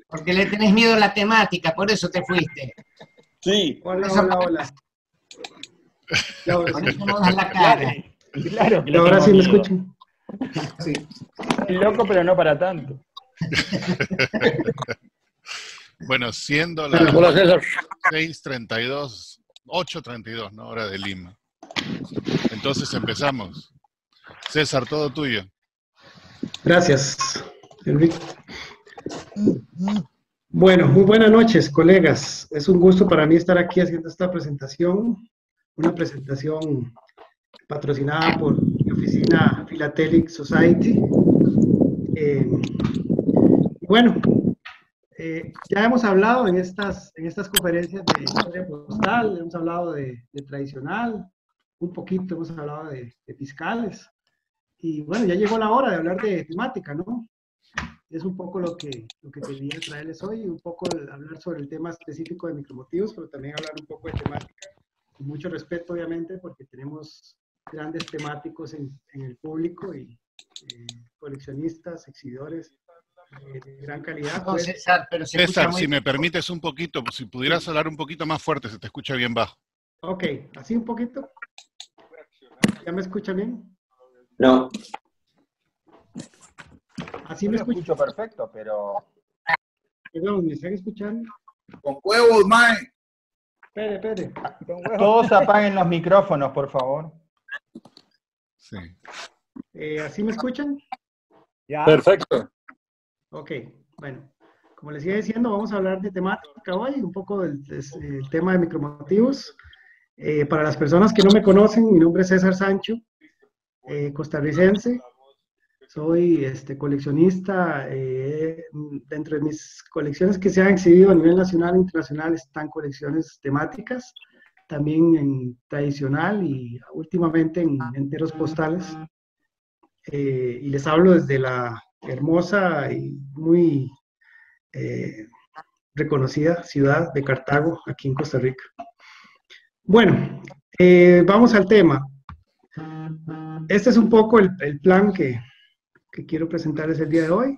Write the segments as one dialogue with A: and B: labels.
A: Porque le tenés miedo a la temática, por eso te fuiste.
B: Sí.
C: Hola, hola, hola.
A: Por eso no das la cara.
D: Claro que le
C: Ahora
D: tengo
C: sí me
D: miedo.
C: escuchan.
E: Sí.
D: Estoy loco, pero no para tanto.
F: Bueno, siendo
C: Bueno,
F: las
B: César.
F: 6:32, 8:32, ¿no? Hora de Lima. Entonces empezamos. César, todo tuyo.
C: Gracias, Enrique. Bueno, muy buenas noches, colegas. Es un gusto para mí estar aquí haciendo esta presentación, una presentación patrocinada por mi oficina Philatelic Society. Bueno, ya hemos hablado en estas conferencias de historia postal, hemos hablado de tradicional, un poquito hemos hablado de fiscales, y bueno, ya llegó la hora de hablar de temática, ¿no? Es un poco lo que quería traerles hoy, un poco hablar sobre el tema específico de micromotivos, pero también hablar un poco de temática, con mucho respeto obviamente, porque tenemos grandes temáticos en el público y coleccionistas, exhibidores de gran calidad.
A: No,
C: Pues,
A: César, pero se escucha
F: César,
A: muy...
F: si me permites un poquito, si pudieras hablar un poquito más fuerte, se te escucha bien bajo.
C: ok, así un poquito. ¿Ya me escucha bien?
E: No.
C: Así
D: Yo
C: me
D: lo
C: escucha.
D: escucho perfecto, pero...
C: Perdón, ¿me están escuchando?
E: Con huevos, mae.
C: Espere.
D: Todos apaguen los micrófonos, por favor.
F: Sí.
C: ¿Así me escuchan?
D: ¿Ya?
B: Perfecto.
C: Ok, bueno. Como les iba diciendo, vamos a hablar de temática hoy, un poco del tema de micromotivos. Para las personas que no me conocen, mi nombre es César Sancho, costarricense. Soy coleccionista. Dentro de mis colecciones que se han exhibido a nivel nacional e internacional están colecciones temáticas, también en tradicional y últimamente en enteros postales. Y les hablo desde la hermosa y muy reconocida ciudad de Cartago, aquí en Costa Rica. Bueno, vamos al tema. Este es un poco el plan que quiero presentarles el día de hoy.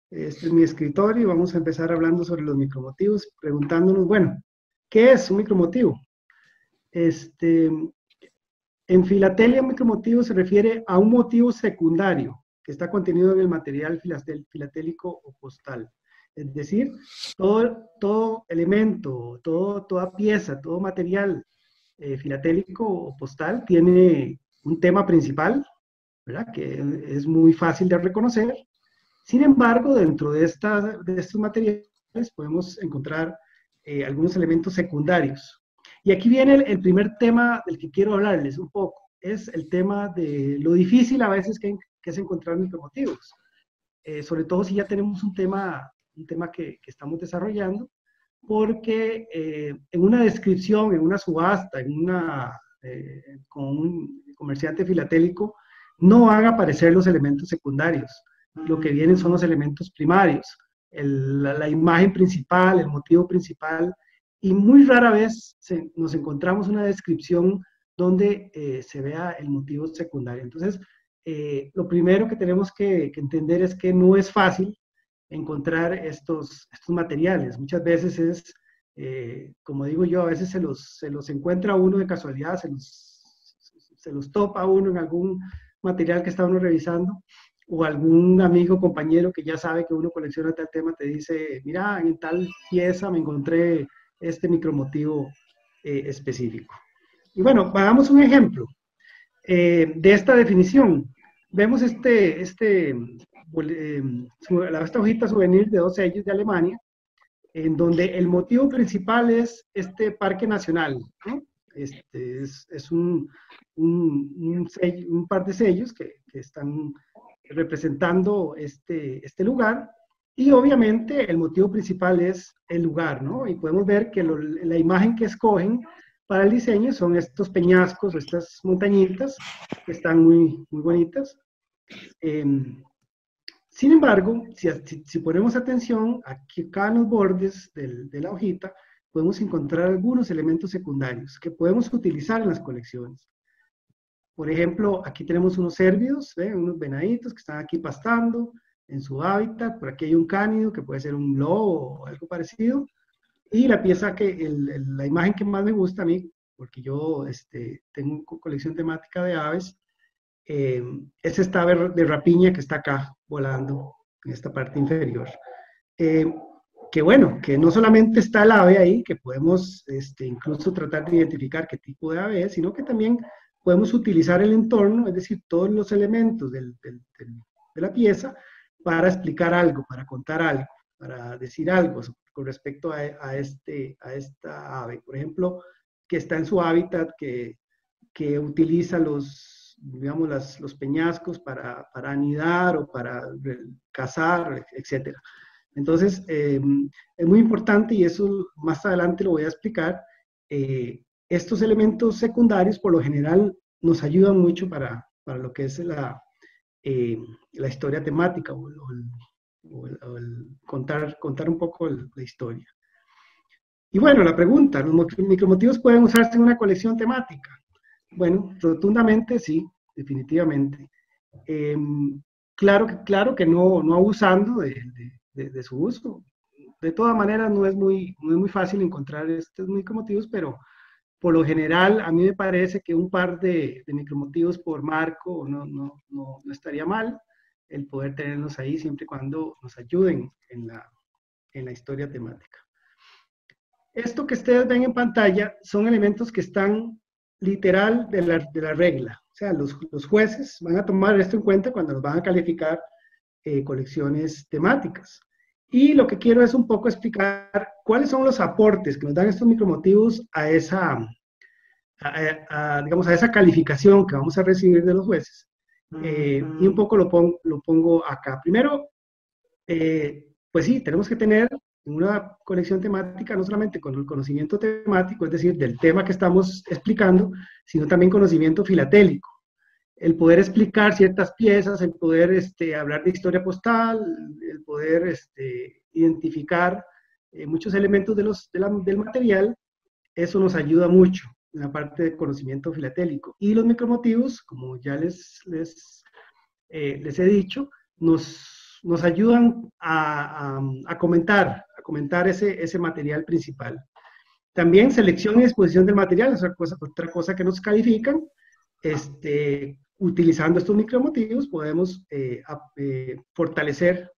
C: Este es mi escritorio y vamos a empezar hablando sobre los micromotivos, preguntándonos, bueno, ¿qué es un micromotivo? En filatelia, un micromotivo se refiere a un motivo secundario que está contenido en el material filatélico o postal. Es decir, todo elemento, toda pieza, todo material filatélico o postal tiene un tema principal, ¿verdad? Que es muy fácil de reconocer. Sin embargo, dentro de estos materiales podemos encontrar algunos elementos secundarios. Y aquí viene el primer tema del que quiero hablarles un poco. Es el tema de lo difícil a veces que es encontrar micromotivos. Sobre todo si ya tenemos un tema que estamos desarrollando, porque en una descripción, en una subasta, con un comerciante filatélico, no van a aparecer los elementos secundarios. Lo que vienen son los elementos primarios, la imagen principal, el motivo principal, y muy rara vez nos encontramos una descripción donde se vea el motivo secundario. Entonces, lo primero que tenemos que entender es que no es fácil encontrar estos materiales. Muchas veces es, como digo yo, a veces se los encuentra uno de casualidad, se los topa uno en algún material que está uno revisando, o algún amigo, compañero que ya sabe que uno colecciona tal tema, te dice, mira, en tal pieza me encontré este micromotivo específico. Y bueno, hagamos un ejemplo de esta definición. Vemos esta hojita souvenir de 2 sellos de Alemania, en donde el motivo principal es este parque nacional, ¿no? Es un par de sellos que están representando este lugar, y obviamente el motivo principal es el lugar, ¿no? Y podemos ver que la imagen que escogen para el diseño son estos peñascos o estas montañitas que están muy, muy bonitas. Sin embargo, si ponemos atención, aquí acá en los bordes de la hojita, podemos encontrar algunos elementos secundarios que podemos utilizar en las colecciones. Por ejemplo, aquí tenemos unos cérvidos, unos venaditos que están aquí pastando. en su hábitat. Por aquí hay un cánido que puede ser un lobo o algo parecido. Y la pieza la imagen que más me gusta a mí, porque yo tengo una colección temática de aves, es esta ave de rapiña que está acá volando en esta parte inferior. Que bueno, que no solamente está el ave ahí, que podemos incluso tratar de identificar qué tipo de ave es, sino que también podemos utilizar el entorno, es decir, todos los elementos de la pieza para explicar algo, para contar algo, para decir algo con respecto a esta ave. Por ejemplo, que está en su hábitat, que utiliza digamos, los peñascos para anidar o para cazar, etc. Entonces, es muy importante, y eso más adelante lo voy a explicar, estos elementos secundarios por lo general nos ayudan mucho para lo que es la historia temática o el contar un poco la historia. Y bueno, la pregunta, ¿los micromotivos pueden usarse en una colección temática? Bueno, rotundamente sí, definitivamente. Claro que no abusando de su uso. De todas maneras, no es muy fácil encontrar estos micromotivos, pero por lo general a mí me parece que un par de micromotivos por marco no estaría mal el poder tenerlos ahí siempre y cuando nos ayuden en la historia temática. Esto que ustedes ven en pantalla son elementos que están literal de la regla. O sea, los jueces van a tomar esto en cuenta cuando nos van a calificar colecciones temáticas. Y lo que quiero es un poco explicar cuáles son los aportes que nos dan estos micromotivos digamos, a esa calificación que vamos a recibir de los jueces. Y un poco lo pongo acá. Primero, pues sí, tenemos que tener una colección temática no solamente con el conocimiento temático, es decir, del tema que estamos explicando, sino también conocimiento filatélico. El poder explicar ciertas piezas, el poder hablar de historia postal, el poder identificar muchos elementos del material, eso nos ayuda mucho en la parte de conocimiento filatélico. Y los micromotivos, como ya les he dicho, nos ayudan a comentar ese material principal. También selección y exposición del material es otra cosa que nos califican. Utilizando estos micromotivos podemos fortalecer,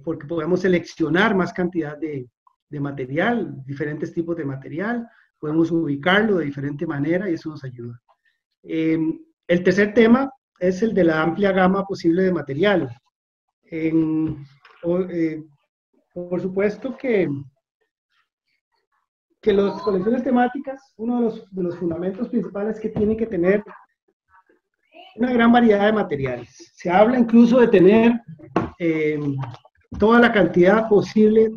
C: porque podemos seleccionar más cantidad de material, diferentes tipos de material, podemos ubicarlo de diferente manera y eso nos ayuda. El tercer tema es el de la amplia gama posible de material. Por supuesto que las colecciones temáticas, uno de los fundamentos principales es que tienen que tener una gran variedad de materiales. Se habla incluso de tener toda la cantidad posible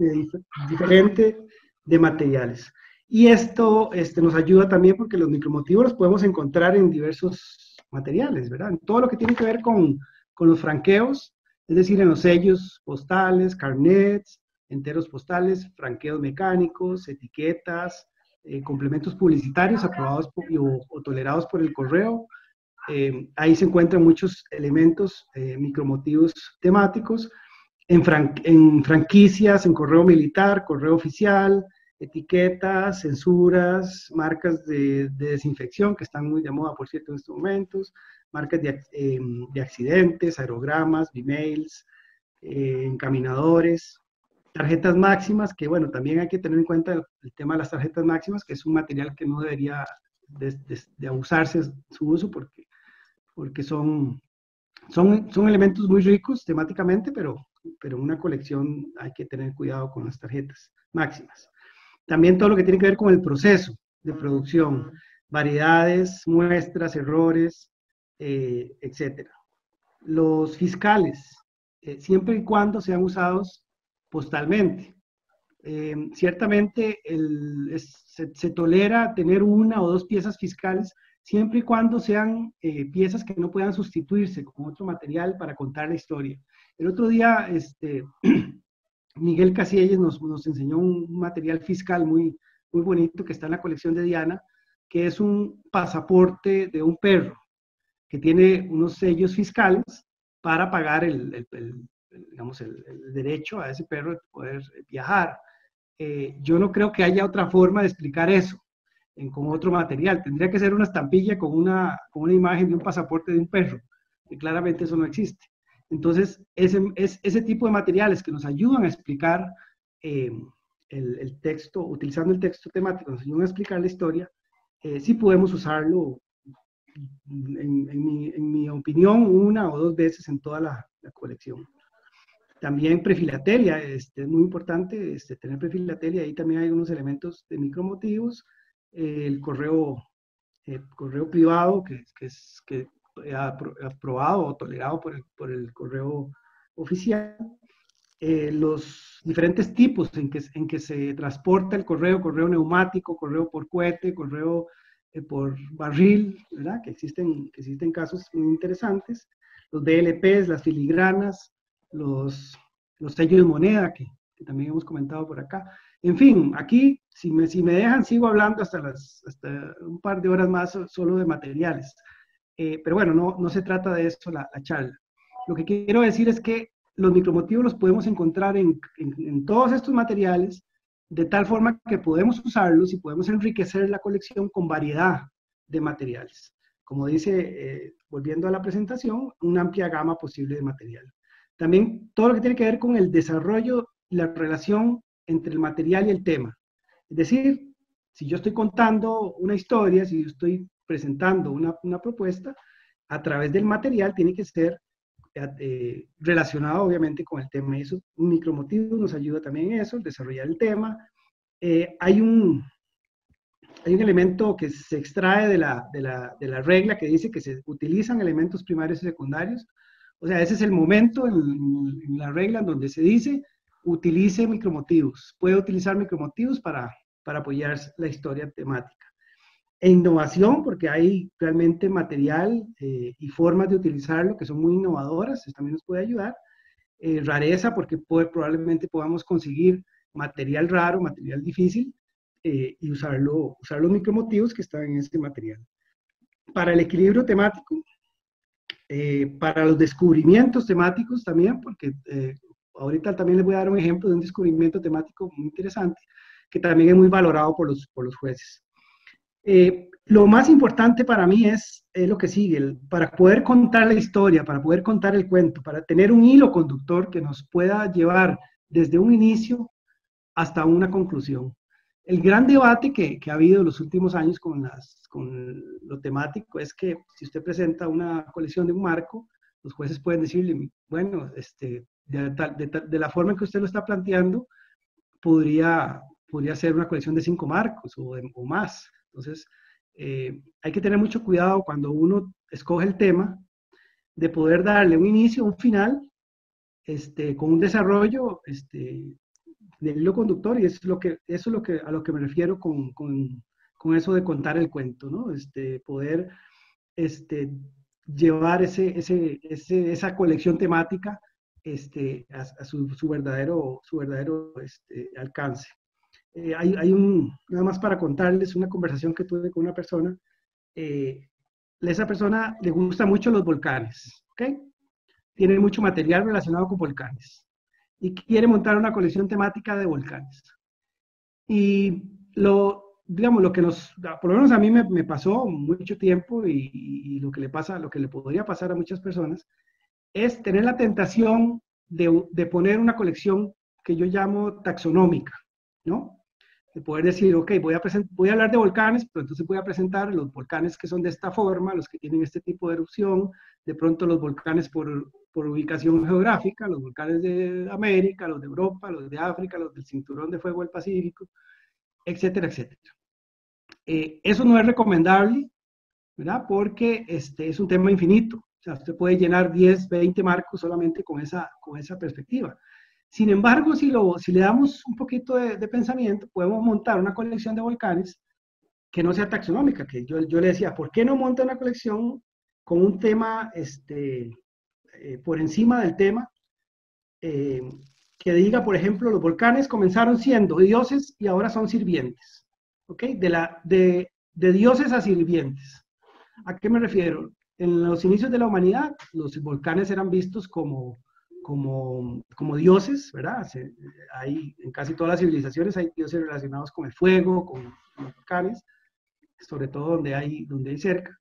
C: diferente de materiales. Y esto nos ayuda también porque los micromotivos los podemos encontrar en diversos materiales, ¿verdad? En todo lo que tiene que ver con los franqueos, es decir, en los sellos postales, carnets, enteros postales, franqueos mecánicos, etiquetas, complementos publicitarios aprobados o tolerados por el correo. Ahí se encuentran muchos elementos, micromotivos temáticos, en franquicias, en correo militar, correo oficial, etiquetas, censuras, marcas de desinfección, que están muy de moda, por cierto, en estos momentos, marcas de accidentes, aerogramas, emails, encaminadores, tarjetas máximas, que bueno, también hay que tener en cuenta el tema de las tarjetas máximas, que es un material que no debería de abusarse su uso, porque son elementos muy ricos temáticamente, pero en una colección hay que tener cuidado con las tarjetas máximas. También todo lo que tiene que ver con el proceso de producción, variedades, muestras, errores, etc. Los fiscales, siempre y cuando sean usados postalmente. Ciertamente se tolera tener una o dos piezas fiscales siempre y cuando sean piezas que no puedan sustituirse con otro material para contar la historia. El otro día Miguel Casielles nos enseñó un material fiscal muy bonito que está en la colección de Diana, que es un pasaporte de un perro que tiene unos sellos fiscales para pagar digamos, el derecho a ese perro de poder viajar. Yo no creo que haya otra forma de explicar eso con otro material. Tendría que ser una estampilla con una imagen de un pasaporte de un perro, que claramente eso no existe. Entonces, ese tipo de materiales que nos ayudan a explicar el texto, utilizando el texto temático, nos ayudan a explicar la historia, sí podemos usarlo, en mi opinión, 1 o 2 veces en toda la colección. También prefilatelia, es muy importante tener prefilatelia, ahí también hay unos elementos de micromotivos, el correo privado que es aprobado o tolerado por el correo oficial, los diferentes tipos en que se transporta el correo neumático, correo por cohete, correo por barril, ¿verdad? Que existen casos muy interesantes, los DLPs, las filigranas, los sellos de moneda, que también hemos comentado por acá. En fin, aquí, si me dejan, sigo hablando hasta un par de horas más solo de materiales. Pero bueno, no se trata de eso la charla. Lo que quiero decir es que los micromotivos los podemos encontrar en todos estos materiales, de tal forma que podemos usarlos y podemos enriquecer la colección con variedad de materiales. Como dice, volviendo a la presentación, una amplia gama posible de material. También todo lo que tiene que ver con el desarrollo y la relación entre el material y el tema. Es decir, si yo estoy contando una historia, si yo estoy presentando una propuesta, a través del material tiene que ser relacionado obviamente con el tema. Y eso, un micromotivo nos ayuda también en eso, desarrollar el tema. Hay un elemento que se extrae de la regla que dice que se utilizan elementos primarios y secundarios. O sea, ese es el momento en la regla en donde se dice utilice micromotivos. Puede utilizar micromotivos para apoyar la historia temática. E innovación, porque hay realmente material y formas de utilizarlo que son muy innovadoras, eso también nos puede ayudar. Rareza, porque probablemente podamos conseguir material raro, material difícil, y usar los micromotivos que están en este material. Para el equilibrio temático, para los descubrimientos temáticos también, porque ahorita también les voy a dar un ejemplo de un descubrimiento temático muy interesante, que también es muy valorado por los jueces. Lo más importante para mí es lo que sigue, para poder contar la historia, para poder contar el cuento, para tener un hilo conductor que nos pueda llevar desde un inicio hasta una conclusión. El gran debate que ha habido en los últimos años con lo temático es que si usted presenta una colección de un marco, los jueces pueden decirle, bueno, de la forma en que usted lo está planteando, podría ser una colección de 5 marcos o más. Entonces, hay que tener mucho cuidado cuando uno escoge el tema, de poder darle un inicio, un final, con un desarrollo del hilo conductor, y eso es a lo que me refiero con eso de contar el cuento, ¿no? Poder llevar esa colección temática a su verdadero alcance. Nada más para contarles una conversación que tuve con una persona. Esa persona le gusta mucho los volcanes, ¿ok? Tiene mucho material relacionado con volcanes y quiere montar una colección temática de volcanes. Y digamos, lo que por lo menos a mí me pasó mucho tiempo y lo que le podría pasar a muchas personas, es tener la tentación de poner una colección que yo llamo taxonómica, ¿no? De poder decir, ok, voy a hablar de volcanes, pero entonces voy a presentar los volcanes que son de esta forma, los que tienen este tipo de erupción, de pronto los volcanes por ubicación geográfica, los volcanes de América, los de Europa, los de África, los del Cinturón de Fuego del Pacífico, etcétera, etcétera. Eso no es recomendable, ¿verdad? Porque es un tema infinito. O sea, usted puede llenar 10, 20 marcos solamente con esa perspectiva. Sin embargo, si le damos un poquito de pensamiento, podemos montar una colección de volcanes que no sea taxonómica, que yo le decía, ¿por qué no monta una colección con un tema por encima del tema? Que diga, por ejemplo, los volcanes comenzaron siendo dioses y ahora son sirvientes. ¿Ok? De dioses a sirvientes. ¿A qué me refiero? En los inicios de la humanidad, los volcanes eran vistos como como dioses, ¿verdad? Hay, en casi todas las civilizaciones hay dioses relacionados con el fuego, con los volcanes, sobre todo donde hay cerca.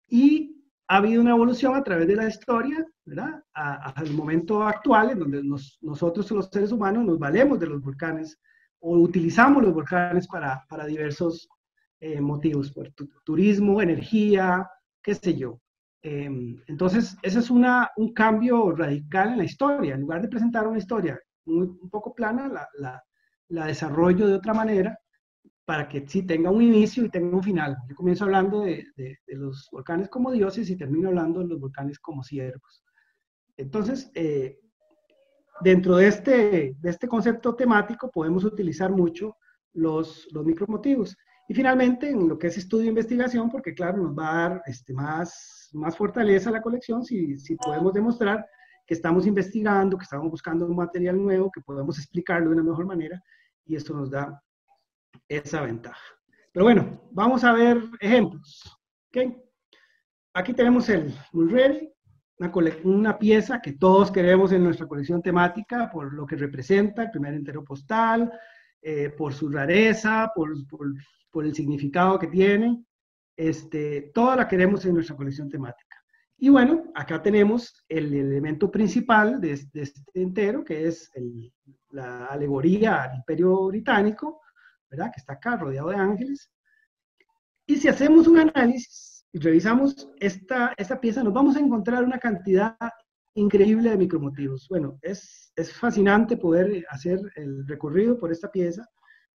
C: Y ha habido una evolución a través de la historia, ¿verdad? Hasta el momento actual, en donde nosotros los seres humanos nos valemos de los volcanes o utilizamos los volcanes para diversos motivos, por turismo, energía, qué sé yo. Entonces, ese es un cambio radical en la historia. En lugar de presentar una historia un poco plana, la desarrollo de otra manera para que sí tenga un inicio y tenga un final. Yo comienzo hablando de los volcanes como dioses y termino hablando de los volcanes como siervos. Entonces, dentro de este concepto temático podemos utilizar mucho los micromotivos. Y finalmente, en lo que es estudio e investigación, porque claro, nos va a dar más fortaleza a la colección si podemos demostrar que estamos investigando, que estamos buscando un material nuevo, que podemos explicarlo de una mejor manera, y eso nos da esa ventaja. Pero bueno, vamos a ver ejemplos. ¿Okay? Aquí tenemos el Mulready, una pieza que todos queremos en nuestra colección temática por lo que representa, el primer entero postal, por su rareza, por el significado que tiene. Toda la queremos en nuestra colección temática. Y bueno, acá tenemos el elemento principal de este entero, que es la alegoría al Imperio Británico, ¿verdad? Que está acá rodeado de ángeles. Y si hacemos un análisis y revisamos esta pieza, nos vamos a encontrar una cantidad increíble de micromotivos. Bueno, es fascinante poder hacer el recorrido por esta pieza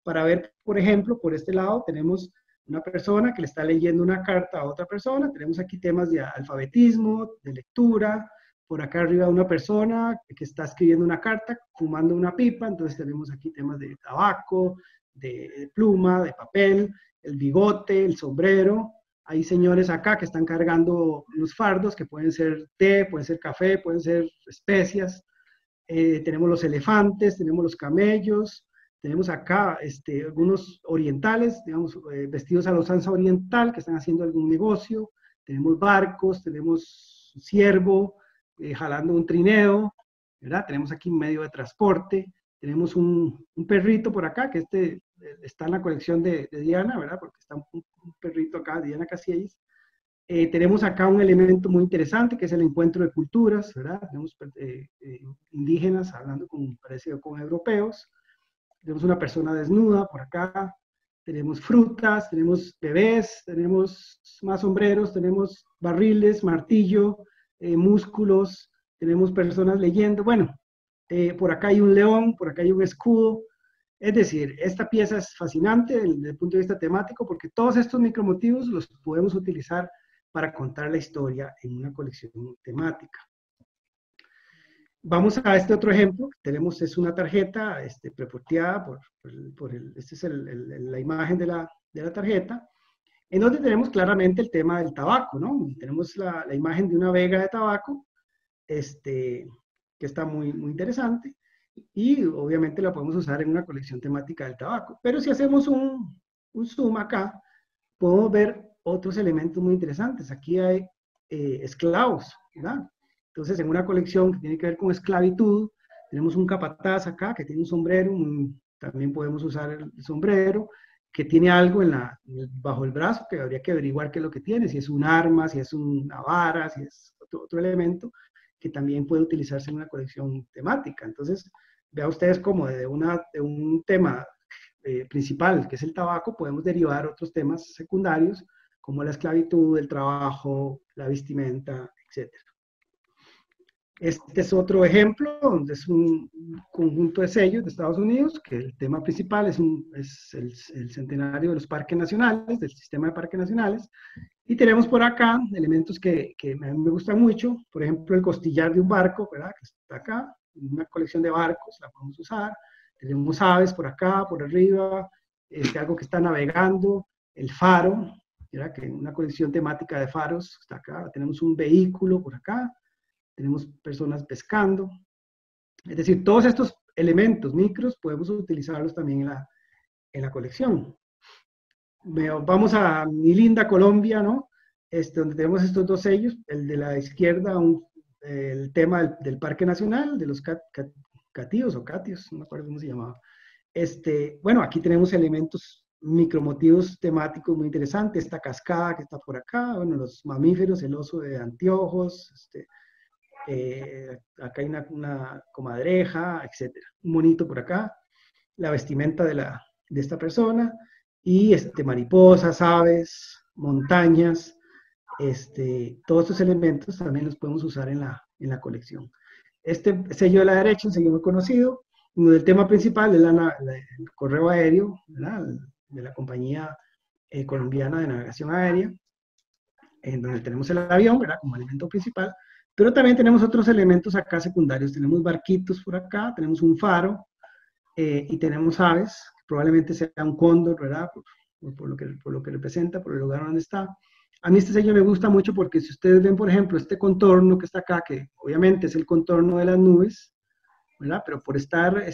C: para ver, por ejemplo, por este lado tenemos una persona que le está leyendo una carta a otra persona, tenemos aquí temas de alfabetismo, de lectura, por acá arriba una persona que está escribiendo una carta, fumando una pipa, entonces tenemos aquí temas de tabaco, de pluma, de papel, el bigote, el sombrero. Hay señores acá que están cargando unos fardos que pueden ser té, pueden ser café, pueden ser especias. Tenemos los elefantes, tenemos los camellos, tenemos acá algunos orientales, digamos, vestidos a la usanza oriental, que están haciendo algún negocio. Tenemos barcos, tenemos un ciervo jalando un trineo, ¿verdad? Tenemos aquí un medio de transporte. Tenemos un perrito por acá, que está en la colección de Diana, ¿verdad? Porque está un perrito acá, Diana Casillas. Tenemos acá un elemento muy interesante, que es el encuentro de culturas, ¿verdad? Tenemos indígenas hablando parecido con europeos. Tenemos una persona desnuda por acá. Tenemos frutas, tenemos bebés, tenemos más sombreros, tenemos barriles, martillo, músculos, tenemos personas leyendo. Bueno, por acá hay un león, por acá hay un escudo. Es decir, esta pieza es fascinante desde el punto de vista temático porque todos estos micromotivos los podemos utilizar para contar la historia en una colección temática. Vamos a este otro ejemplo. Tenemos, es una tarjeta preporteada esta es la imagen de la tarjeta, en donde tenemos claramente el tema del tabaco, ¿no? Tenemos la imagen de una vega de tabaco, que está muy interesante, y obviamente la podemos usar en una colección temática del tabaco. Pero si hacemos un zoom acá, podemos ver otros elementos muy interesantes. Aquí hay esclavos, ¿verdad? Entonces, en una colección que tiene que ver con esclavitud, tenemos un capataz acá que tiene un sombrero, también podemos usar el sombrero, que tiene algo bajo el brazo, que habría que averiguar qué es lo que tiene, si es un arma, si es una vara, si es otro elemento, que también puede utilizarse en una colección temática. Entonces, vea ustedes cómo de un tema principal, que es el tabaco, podemos derivar otros temas secundarios, como la esclavitud, el trabajo, la vestimenta, etc. Este es otro ejemplo, donde es un conjunto de sellos de Estados Unidos, que el tema principal es el centenario de los parques nacionales, del sistema de parques nacionales. Y tenemos por acá elementos que a mí me gustan mucho, por ejemplo, el costillar de un barco, ¿verdad? Que está acá, una colección de barcos, la podemos usar. Tenemos aves por acá, por arriba, algo que está navegando, el faro, ¿verdad? Que una colección temática de faros está acá. Tenemos un vehículo por acá. Tenemos personas pescando. Es decir, todos estos elementos micros podemos utilizarlos también en la colección. Vamos a mi linda Colombia, ¿no? Donde tenemos estos dos sellos, el de la izquierda, el tema del Parque Nacional, de los catíos o catios, no me acuerdo cómo se llamaba. Bueno, aquí tenemos elementos micromotivos temáticos muy interesantes, esta cascada que está por acá, bueno, los mamíferos, el oso de anteojos, acá hay una comadreja, etcétera. Un monito por acá, la vestimenta de esta persona, y mariposas, aves, montañas, todos estos elementos también los podemos usar en la colección. Este sello de la derecha, un sello muy conocido, el tema principal es el correo aéreo, ¿verdad? De la compañía colombiana de navegación aérea, en donde tenemos el avión, ¿verdad? Como elemento principal, pero también tenemos otros elementos acá secundarios. Tenemos barquitos por acá, tenemos un faro, y tenemos aves, probablemente sea un cóndor, ¿verdad? Por lo que representa, por el lugar donde está. A mí este sello me gusta mucho porque si ustedes ven, por ejemplo, este contorno que está acá, que obviamente es el contorno de las nubes, ¿verdad? Pero por estar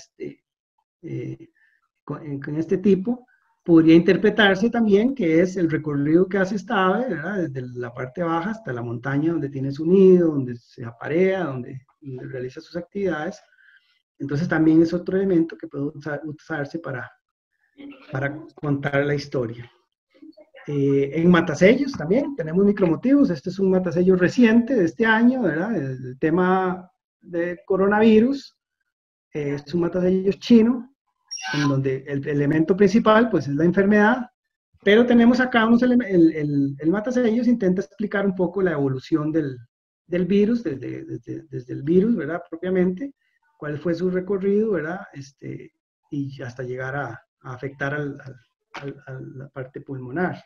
C: con este tipo, podría interpretarse también que es el recorrido que hace esta ave, ¿verdad? Desde la parte baja hasta la montaña donde tiene su nido, donde se aparea, donde realiza sus actividades. Entonces también es otro elemento que puede usarse para contar la historia. En matasellos también tenemos micromotivos. Este es un matasello reciente de este año, ¿verdad? El tema de coronavirus. Es un matasellos chino, en donde el elemento principal pues es la enfermedad, pero tenemos acá el matasellos intenta explicar un poco la evolución del virus, desde el virus, ¿verdad? Propiamente, cuál fue su recorrido, ¿verdad? Y hasta llegar a afectar a la parte pulmonar.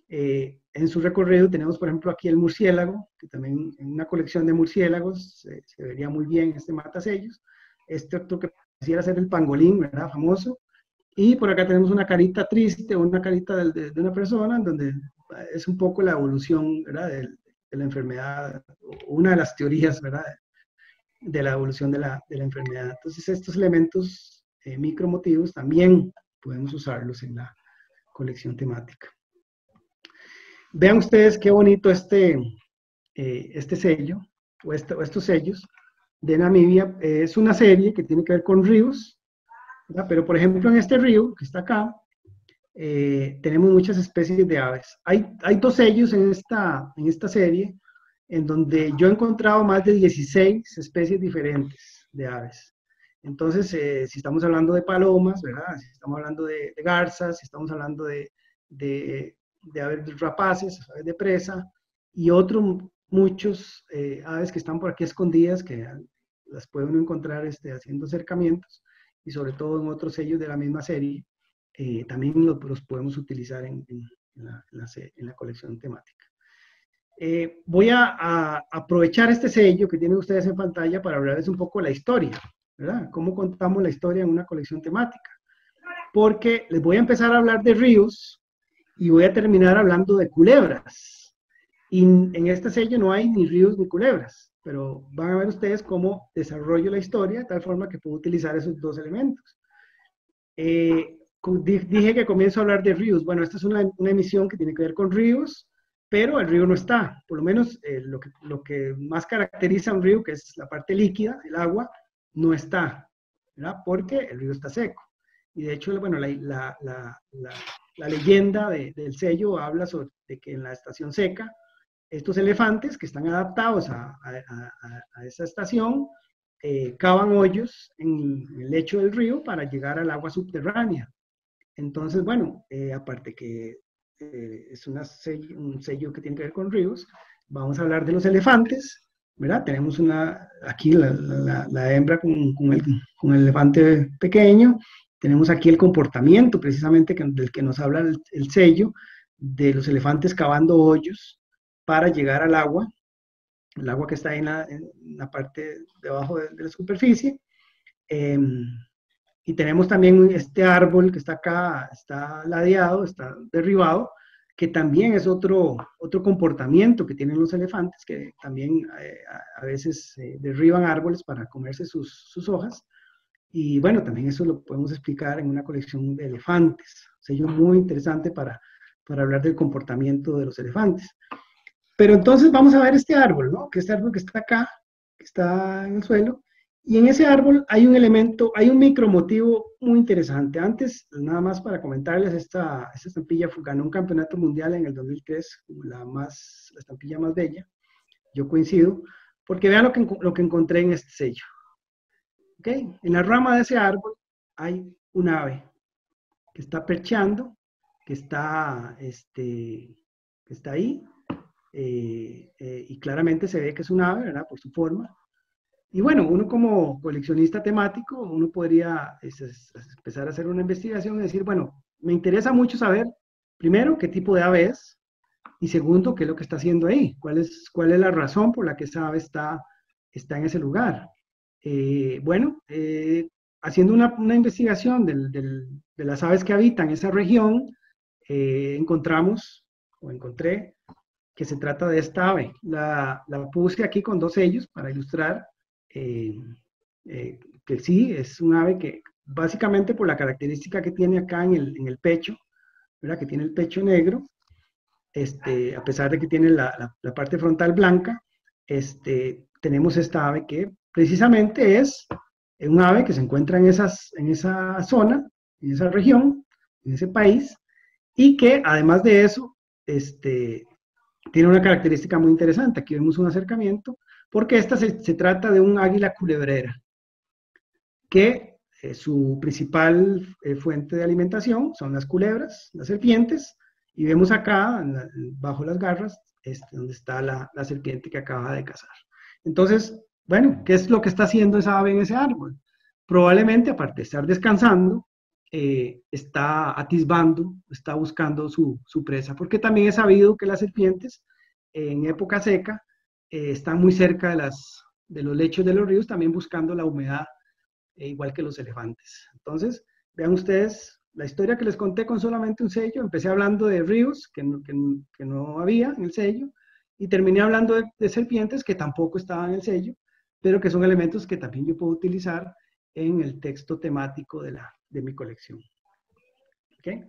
C: En su recorrido tenemos, por ejemplo, aquí el murciélago, que también en una colección de murciélagos se vería muy bien este matasellos. Otro que quisiera ser el pangolín, ¿verdad? Famoso. Y por acá tenemos una carita triste, una carita de una persona, en donde es un poco la evolución, ¿verdad? De la enfermedad, una de las teorías, ¿verdad? De la evolución de la enfermedad. Entonces, estos elementos micromotivos también podemos usarlos en la colección temática. Vean ustedes qué bonito este sello, o estos sellos de Namibia. Es una serie que tiene que ver con ríos, ¿verdad? Pero por ejemplo en este río que está acá, tenemos muchas especies de aves. Hay dos sellos en esta serie, en donde yo he encontrado más de 16 especies diferentes de aves. Entonces, si estamos hablando de palomas, ¿verdad? Si estamos hablando de garzas, si estamos hablando de aves rapaces, aves de presa, y muchos aves que están por aquí escondidas, que las puede uno encontrar haciendo acercamientos, y sobre todo en otros sellos de la misma serie, también los podemos utilizar en la colección temática. Voy a aprovechar este sello que tienen ustedes en pantalla para hablarles un poco de la historia, ¿verdad? Cómo contamos la historia en una colección temática. Porque les voy a empezar a hablar de ríos y voy a terminar hablando de culebras. Y en este sello no hay ni ríos ni culebras, pero van a ver ustedes cómo desarrollo la historia de tal forma que puedo utilizar esos dos elementos. Dije que comienzo a hablar de ríos. Bueno, esta es una emisión que tiene que ver con ríos, pero el río no está. Por lo menos lo que más caracteriza a un río, que es la parte líquida, el agua, no está, ¿verdad? Porque el río está seco. Y de hecho, bueno, la leyenda del sello habla de que en la estación seca, estos elefantes que están adaptados a esa estación, cavan hoyos en el lecho del río para llegar al agua subterránea. Entonces, bueno, aparte que es un sello que tiene que ver con ríos, vamos a hablar de los elefantes, ¿verdad? Tenemos aquí la hembra con el elefante pequeño. Tenemos aquí el comportamiento precisamente del que nos habla el sello, de los elefantes cavando hoyos para llegar al agua, el agua que está en la parte debajo de la superficie. Y tenemos también este árbol que está acá, está ladeado, está derribado, que también es otro comportamiento que tienen los elefantes, que también a veces derriban árboles para comerse sus hojas. Y bueno, también eso lo podemos explicar en una colección de elefantes. Un sello muy interesante para hablar del comportamiento de los elefantes. Pero entonces vamos a ver este árbol, ¿no? Que este árbol que está acá, que está en el suelo, y en ese árbol hay un elemento, hay un micromotivo muy interesante. Antes, nada más para comentarles, esta estampilla ganó un campeonato mundial en el 2003, como la estampilla más bella. Yo coincido, porque vean lo que encontré en este sello. ¿Okay? En la rama de ese árbol hay un ave que está percheando, que está ahí, y claramente se ve que es un ave, ¿verdad? Por su forma. Y bueno, uno como coleccionista temático, uno podría empezar a hacer una investigación y decir, bueno, me interesa mucho saber, primero, qué tipo de ave es, y segundo, qué es lo que está haciendo ahí, cuál es la razón por la que esa ave está en ese lugar. Haciendo una investigación de las aves que habitan esa región, encontré que se trata de esta ave. La puse aquí con 2 sellos para ilustrar que sí, es un ave que básicamente por la característica que tiene acá en el pecho, ¿verdad? Que tiene el pecho negro, a pesar de que tiene la parte frontal blanca, tenemos esta ave que precisamente es un ave que se encuentra en esa zona, en esa región, en ese país, y que además de eso, tiene una característica muy interesante. Aquí vemos un acercamiento, porque esta se trata de un águila culebrera, que su principal fuente de alimentación son las culebras, las serpientes, y vemos acá, bajo las garras, donde está la serpiente que acaba de cazar. Entonces, bueno, ¿qué es lo que está haciendo esa ave en ese árbol? Probablemente, aparte de estar descansando, está atisbando, está buscando su presa, porque también es sabido que las serpientes en época seca están muy cerca de los lechos de los ríos, también buscando la humedad, igual que los elefantes. Entonces, vean ustedes la historia que les conté con solamente un sello. Empecé hablando de ríos que no había en el sello, y terminé hablando de serpientes que tampoco estaban en el sello, pero que son elementos que también yo puedo utilizar en el texto temático de mi colección. ¿Okay?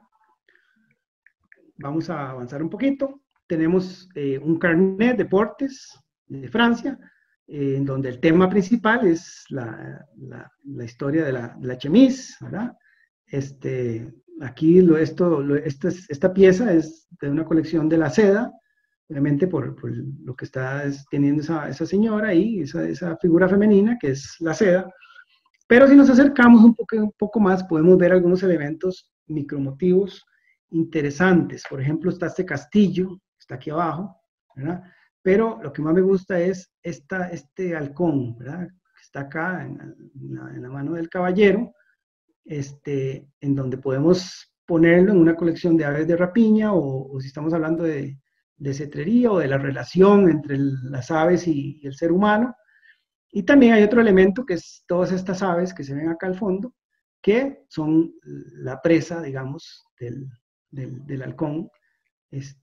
C: Vamos a avanzar un poquito. Tenemos un carnet de deportes de Francia, en donde el tema principal es la historia de la chemise, ¿verdad? Aquí esta pieza es de una colección de la seda, obviamente por lo que está teniendo esa señora ahí, esa figura femenina que es la seda. Pero si nos acercamos un poco más, podemos ver algunos elementos micromotivos interesantes. Por ejemplo, está este castillo, está aquí abajo, ¿verdad? Pero lo que más me gusta es este halcón, ¿verdad? Que está acá en la mano del caballero, en donde podemos ponerlo en una colección de aves de rapiña, o si estamos hablando de cetrería, o de la relación entre las aves y el ser humano. Y también hay otro elemento que es todas estas aves que se ven acá al fondo, que son la presa, digamos, del halcón.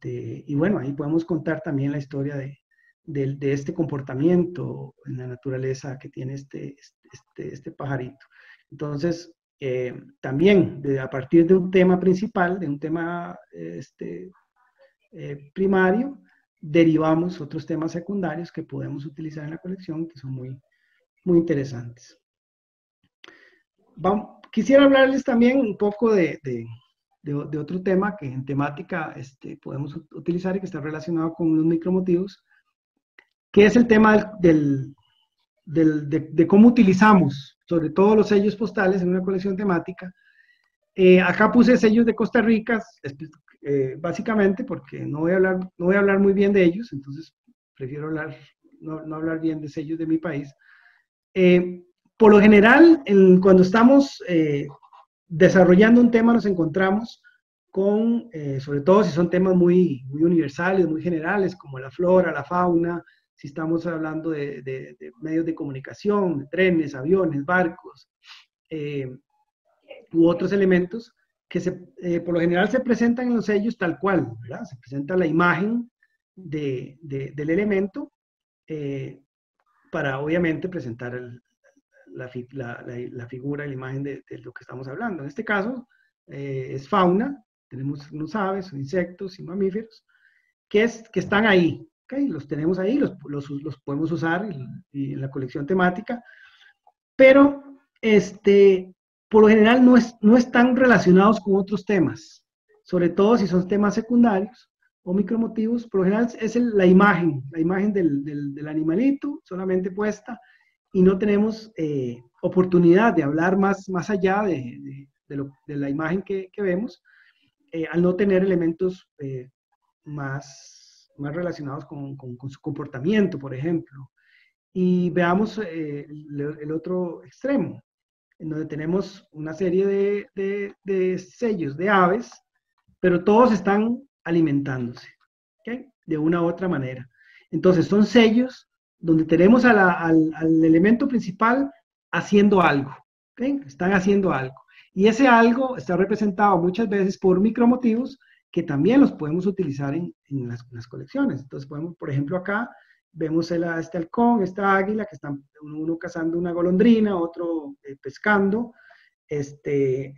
C: Y bueno, ahí podemos contar también la historia de este comportamiento en la naturaleza que tiene este pajarito. Entonces, también a partir de un tema principal, de un tema primario, derivamos otros temas secundarios que podemos utilizar en la colección, que son muy, muy interesantes. Quisiera hablarles también un poco de otro tema que en temática podemos utilizar y que está relacionado con los micromotivos, que es el tema de cómo utilizamos, sobre todo los sellos postales en una colección temática. Acá puse sellos de Costa Rica, básicamente porque no voy a hablar muy bien de ellos, entonces prefiero no hablar bien de sellos de mi país. Por lo general, cuando estamos desarrollando un tema, nos encontramos con, sobre todo si son temas muy, muy universales, muy generales, como la flora, la fauna, si estamos hablando de medios de comunicación, de trenes, aviones, barcos, u otros elementos que por lo general se presentan en los sellos tal cual, ¿verdad? Se presenta la imagen del elemento para obviamente presentar la figura, la imagen de lo que estamos hablando. En este caso es fauna, tenemos unos aves, insectos y mamíferos que están ahí. ¿ok? Los tenemos ahí, los podemos usar y en la colección temática, pero por lo general no están relacionados con otros temas, sobre todo si son temas secundarios o micromotivos. Por lo general es la imagen del animalito solamente puesta, y no tenemos oportunidad de hablar más allá de la imagen que vemos, al no tener elementos más relacionados con su comportamiento, por ejemplo. Y veamos el otro extremo, en donde tenemos una serie de sellos de aves, pero todos están alimentándose, ¿okay? De una u otra manera. Entonces son sellos donde tenemos al elemento principal haciendo algo, ¿okay? Están haciendo algo. Y ese algo está representado muchas veces por micromotivos que también los podemos utilizar en las colecciones. Entonces podemos, por ejemplo, acá vemos este halcón, esta águila, que están uno cazando una golondrina, otro pescando.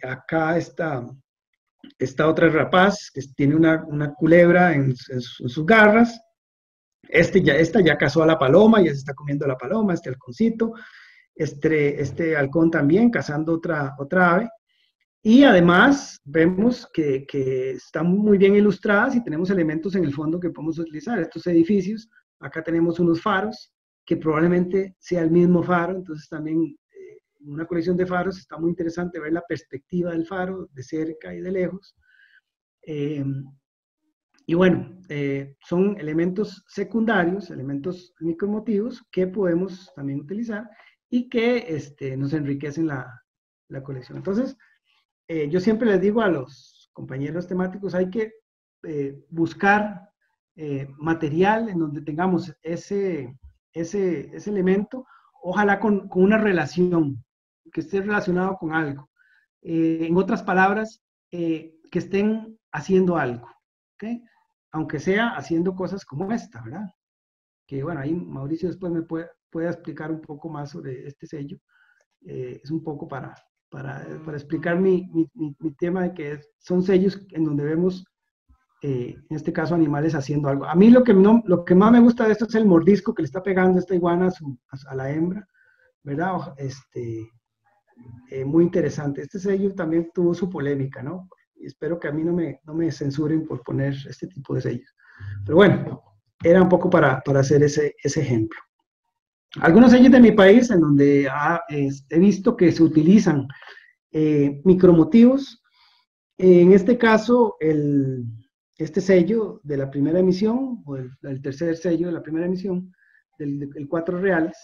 C: Acá esta otra rapaz, que tiene una culebra en sus garras. Esta ya cazó a la paloma, ya se está comiendo la paloma, este halconcito. Este halcón también cazando otra ave. Y además vemos que están muy bien ilustradas y tenemos elementos en el fondo que podemos utilizar. Estos edificios, acá tenemos unos faros, que probablemente sea el mismo faro. Entonces también en una colección de faros está muy interesante ver la perspectiva del faro de cerca y de lejos. Y bueno, son elementos secundarios, elementos micromotivos que podemos también utilizar y que nos enriquecen la colección. Entonces, yo siempre les digo a los compañeros temáticos, hay que buscar material en donde tengamos ese elemento, ojalá con una relación, que esté relacionado con algo. En otras palabras, que estén haciendo algo, ¿okay? Aunque sea haciendo cosas como esta, ¿verdad? Que bueno, ahí Mauricio después me puede explicar un poco más sobre este sello. Es un poco para explicar mi tema de que son sellos en donde vemos, en este caso, animales haciendo algo. A mí lo que más me gusta de esto es el mordisco que le está pegando esta iguana a la hembra, ¿verdad? Muy interesante. Este sello también tuvo su polémica, ¿no? Y espero que a mí no me censuren por poner este tipo de sellos. Pero bueno, era un poco para hacer ese ejemplo. Algunos sellos de mi país en donde he visto que se utilizan micromotivos. En este caso, este sello de la primera emisión, o el tercer sello de la primera emisión, el 4 reales,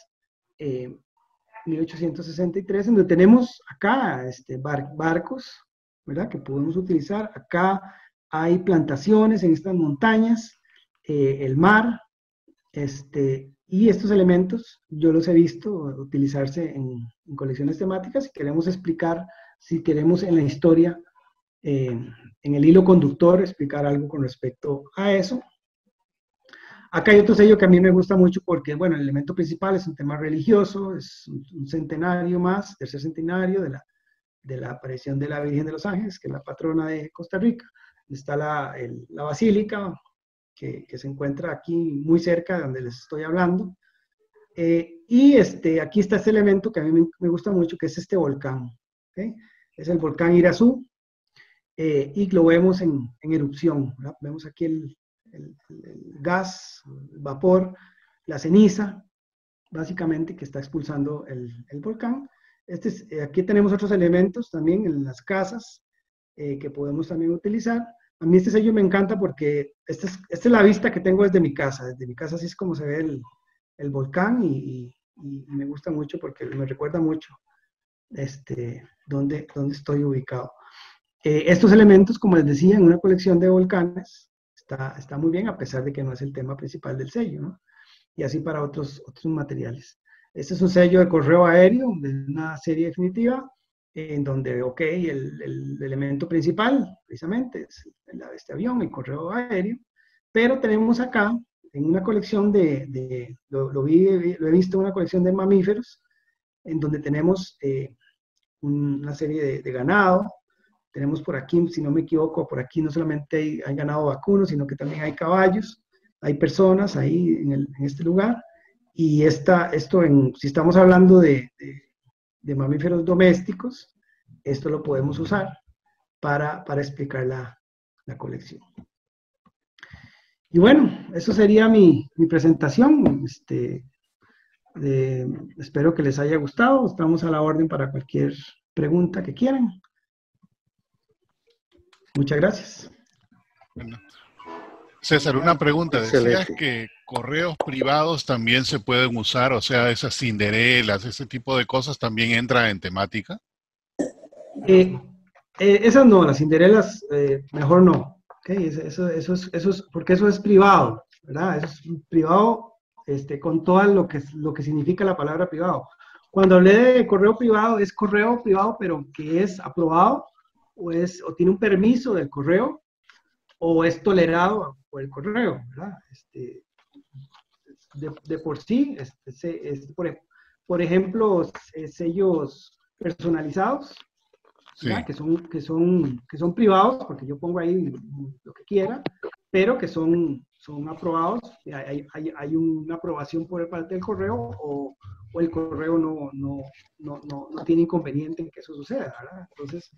C: 1863, en donde tenemos acá barcos, ¿verdad?, que podemos utilizar. Acá hay plantaciones en estas montañas, el mar, y estos elementos yo los he visto utilizarse en colecciones temáticas. Si queremos explicar, si queremos en la historia, en el hilo conductor, explicar algo con respecto a eso. Acá hay otro sello que a mí me gusta mucho porque, bueno, el elemento principal es un tema religioso, es un centenario más, tercer centenario de la aparición de la Virgen de los Ángeles, que es la patrona de Costa Rica. Está la basílica, que se encuentra aquí muy cerca de donde les estoy hablando. Y aquí está este elemento que a mí me gusta mucho, que es este volcán, ¿okay? Es el volcán Irazú, y lo vemos en erupción, ¿verdad? Vemos aquí el gas, el vapor, la ceniza, básicamente, que está expulsando el volcán. Aquí tenemos otros elementos también en las casas, que podemos también utilizar. A mí este sello me encanta porque esta es la vista que tengo desde mi casa. Desde mi casa así es como se ve el volcán, y me gusta mucho porque me recuerda mucho dónde estoy ubicado. Estos elementos, como les decía, en una colección de volcanes, está muy bien, a pesar de que no es el tema principal del sello, ¿no? Y así para otros materiales. Este es un sello de correo aéreo de una serie definitiva, en donde, ok, el elemento principal, precisamente, es este avión, el correo aéreo, pero tenemos acá, en una colección lo he visto en una colección de mamíferos, en donde tenemos una serie de ganado. Tenemos por aquí, si no me equivoco, por aquí no solamente hay ganado vacuno, sino que también hay caballos, hay personas ahí en este lugar, y si estamos hablando de mamíferos domésticos, esto lo podemos usar para explicar la colección. Y bueno, eso sería mi presentación. Espero que les haya gustado. Estamos a la orden para cualquier pregunta que quieran. Muchas gracias.
F: Bueno. César, una pregunta. Decías
C: Excelente.
F: que correos privados también se pueden usar, o sea, esas cinderelas, ese tipo de cosas también entran en temática.
C: Esas no, las cinderelas, mejor no. ¿Okay? Eso es, porque eso es privado, ¿verdad? Eso es privado, con todo lo que significa la palabra privado. Cuando hablé de correo privado, es correo privado, pero que es aprobado, o tiene un permiso del correo, o es tolerado por el correo, ¿verdad? De por sí, por ejemplo, sellos personalizados, ¿verdad?
F: Sí.
C: que son privados, porque yo pongo ahí lo que quiera, pero que son aprobados, hay una aprobación por parte del correo, o el correo no tiene inconveniente en que eso suceda, ¿verdad? Entonces,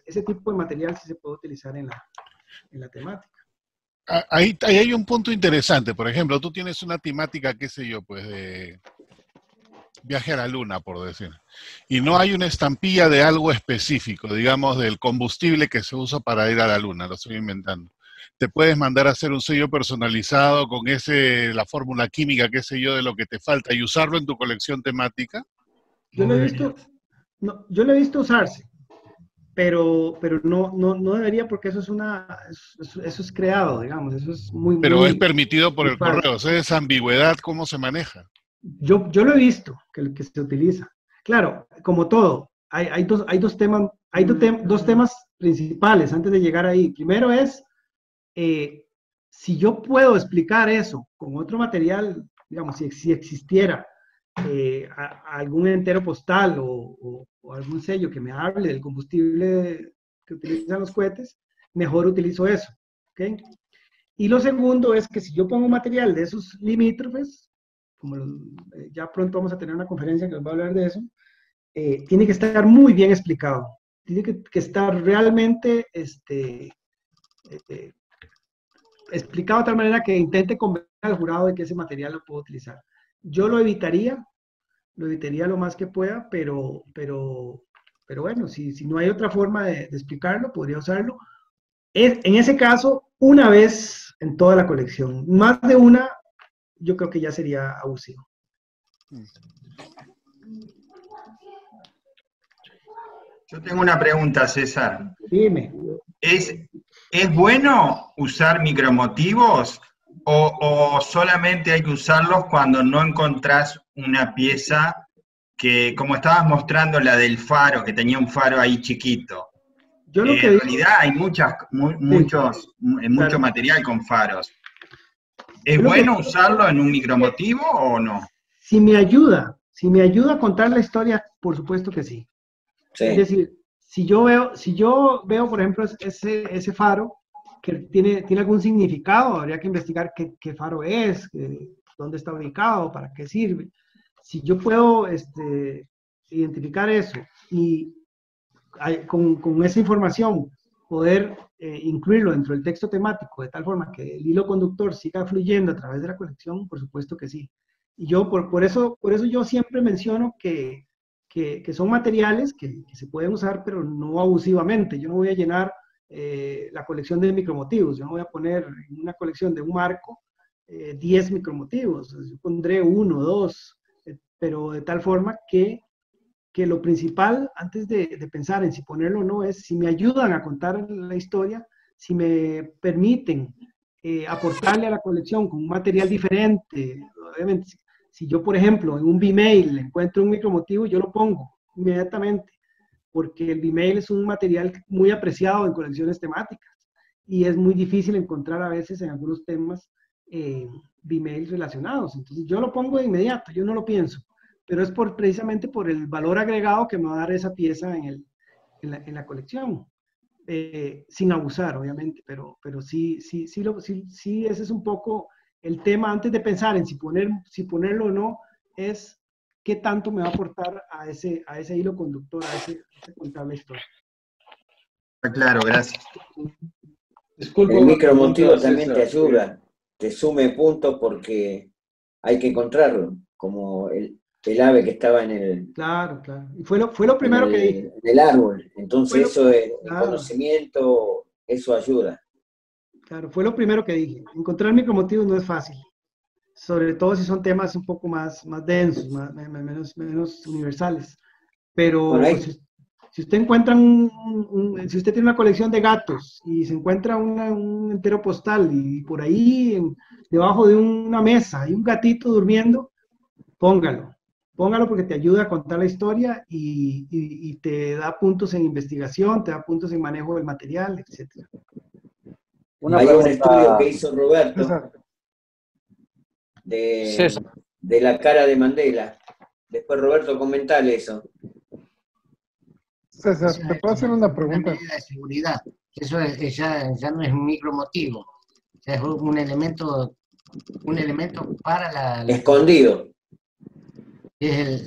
C: ese tipo de material sí se puede utilizar en la temática.
F: Ahí hay un punto interesante. Por ejemplo, tú tienes una temática, qué sé yo, pues de viaje a la luna, por decir. Y no hay una estampilla de algo específico, digamos, del combustible que se usa para ir a la luna, lo estoy inventando. Te puedes mandar a hacer un sello personalizado con la fórmula química, qué sé yo, de lo que te falta, y usarlo en tu colección temática.
C: Yo lo he visto usarse, pero no debería, porque eso es creado, digamos, eso es
F: Pero es permitido por
C: muy
F: el
C: falso.
F: correo. O sea, esa ambigüedad, ¿cómo se maneja?
C: Yo lo he visto, que se utiliza. Claro, como todo, hay dos temas principales antes de llegar ahí. Primero es, si yo puedo explicar eso con otro material, digamos, si existiera algún entero postal o algún sello que me hable del combustible que utilizan los cohetes, mejor utilizo eso. ¿Okay? Y lo segundo es que si yo pongo material de esos limítrofes, como ya pronto vamos a tener una conferencia que nos va a hablar de eso, tiene que estar muy bien explicado. Tiene que estar realmente explicado de tal manera que intente convencer al jurado de que ese material lo puedo utilizar. Yo lo evitaría lo más que pueda, pero bueno, si no hay otra forma de explicarlo, podría usarlo. En ese caso, una vez en toda la colección. Más de una, yo creo que ya sería abusivo.
B: Yo tengo una pregunta, César.
C: Dime.
B: ¿Es bueno usar micromotivos o solamente hay que usarlos cuando no encontrás una pieza que, como estabas mostrando la del faro, que tenía un faro ahí chiquito?
C: Yo lo que
B: en
C: digo,
B: realidad hay mucho material con faros. ¿Es bueno usarlo en un micromotivo o no?
C: Si me ayuda a contar la historia, por supuesto que sí. Sí. Es decir, si yo veo, por ejemplo, ese faro que tiene algún significado, habría que investigar qué faro es, dónde está ubicado, para qué sirve. Si yo puedo identificar eso y con esa información poder incluirlo dentro del texto temático de tal forma que el hilo conductor siga fluyendo a través de la colección, por supuesto que sí. Y yo por eso yo siempre menciono que son materiales que se pueden usar, pero no abusivamente. Yo no voy a llenar la colección de micromotivos, yo no voy a poner en una colección de un marco 10 micromotivos, yo pondré 1, 2, pero de tal forma que lo principal, antes de pensar en si ponerlo o no, es si me ayudan a contar la historia, si me permiten aportarle a la colección con un material diferente. Obviamente, si yo, por ejemplo, en un Vmail encuentro un micromotivo, yo lo pongo inmediatamente, porque el Vmail es un material muy apreciado en colecciones temáticas y es muy difícil encontrar a veces en algunos temas Vmails relacionados. Entonces yo lo pongo de inmediato, yo no lo pienso, pero es precisamente por el valor agregado que me va a dar esa pieza en la colección. sin abusar, obviamente, pero sí, ese es un poco el tema antes de pensar en si ponerlo o no, es qué tanto me va a aportar a ese hilo conductor, a ese contable histórico.
B: Claro, gracias.
E: Disculpa,
G: El
E: una
G: micromotivo
E: pregunta,
G: también te
E: César.
G: ayuda, te sume puntos porque hay que encontrarlo, como el ave que estaba en el,
C: Claro. Y fue lo primero que dije.
G: en el árbol. Entonces eso es el
C: Claro.
G: conocimiento, eso ayuda.
C: Claro, fue lo primero que dije. Encontrar micromotivos no es fácil, sobre todo si son temas un poco más densos, menos universales. Pero
G: Bueno, ahí,
C: si usted encuentra si usted tiene una colección de gatos y se encuentra un entero postal y por ahí debajo de una mesa hay un gatito durmiendo, póngalo porque te ayuda a contar la historia y te da puntos en investigación, te da puntos en manejo del material, etc.
G: hay un estudio que hizo Roberto
H: César.
G: de la cara de Mandela. Después Roberto, comentale eso.
H: César, ¿te puedo hacer una pregunta?
A: Una medida de seguridad. Eso ya no es un micromotivo. Ya es un elemento para la
G: Escondido.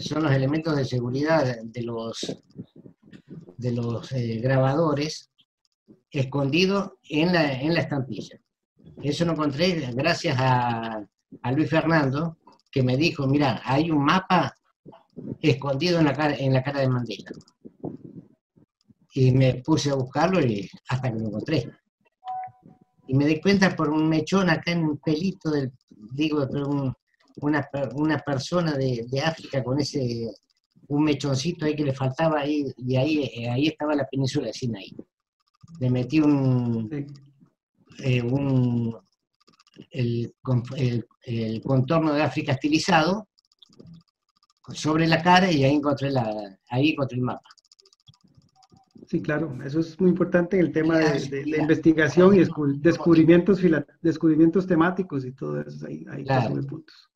A: son los elementos de seguridad de los grabadores escondidos en la estampilla. Eso lo encontré gracias a Luis Fernando, que me dijo, mira, hay un mapa escondido en la cara de Mandela. Y me puse a buscarlo hasta que lo encontré. Y me di cuenta por un mechón acá en un pelito una persona de África con un mechoncito ahí que le faltaba ahí, y ahí estaba la península de Sinaí. Le metí el contorno de África estilizado sobre la cara y ahí encontré el mapa.
C: Sí, claro, eso es muy importante en el tema de investigación y descubrimientos temáticos y todo eso, ahí
A: Claro.
C: te sume puntos.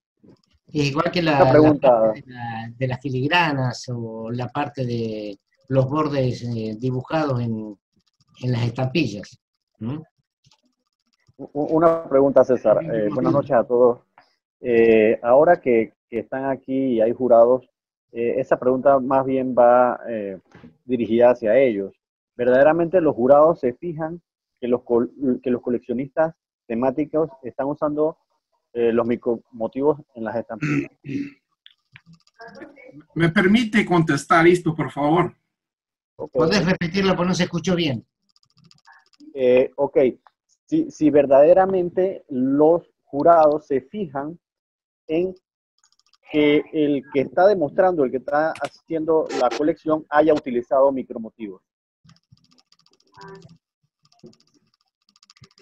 A: Igual que
H: Una pregunta.
A: la parte de las filigranas o la parte de los bordes dibujados en las estampillas. ¿Mm?
H: Una pregunta, César. Buenas noches a todos. Ahora que están aquí y hay jurados, esa pregunta más bien va dirigida hacia ellos. ¿Verdaderamente los jurados se fijan que los coleccionistas temáticos están usando los micromotivos en las estampillas?
I: ¿Me permite contestar esto, por favor?
H: Okay.
A: ¿Podés repetirlo porque no se escuchó bien?
H: Ok. Si verdaderamente los jurados se fijan en que el que está demostrando, el que está haciendo la colección, haya utilizado micromotivos.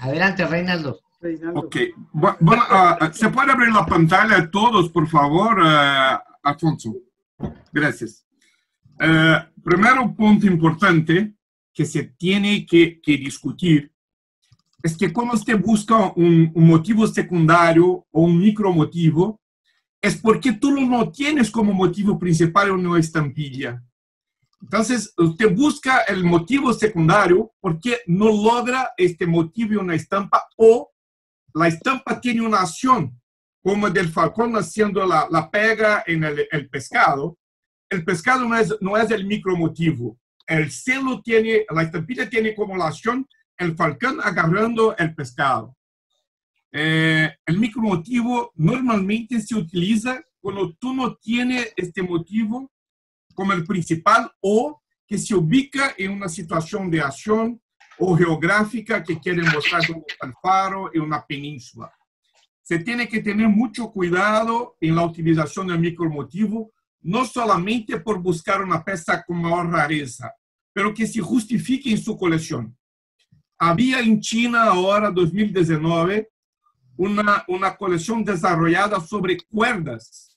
A: Adelante, Reinaldo.
I: Ok. Bueno, ¿se puede abrir la pantalla a todos, por favor, Alfonso? Gracias. Primero punto importante que se tiene que discutir es que cuando usted busca un motivo secundario o un micromotivo, es porque tú no tienes como motivo principal una estampilla. Entonces, usted busca el motivo secundario porque no logra este motivo en una estampa, o la estampa tiene una acción, como el del falcón haciendo la pega en el pescado. El pescado no es el micromotivo. El celo tiene, la estampilla tiene como la acción el falcón agarrando el pescado. El micromotivo normalmente se utiliza cuando tú no tienes este motivo como el principal, o que se ubica en una situación de acción o geográfica que quiere mostrar como el faro en una península. Se tiene que tener mucho cuidado en la utilización del micromotivo, no solamente por buscar una pieza con mayor rareza, pero que se justifique en su colección. Había en China ahora, 2019, una colección desarrollada sobre cuerdas.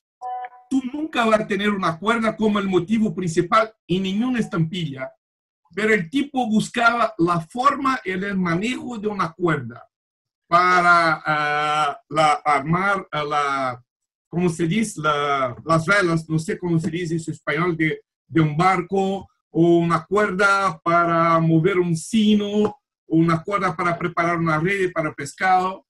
I: Tú nunca vas a tener una cuerda como el motivo principal en ninguna estampilla, pero el tipo buscaba la forma y el manejo de una cuerda para armar ¿cómo se dice? Las velas, no sé cómo se dice en español, de un barco o una cuerda para mover un sino, o una cuerda para preparar una red para pescado.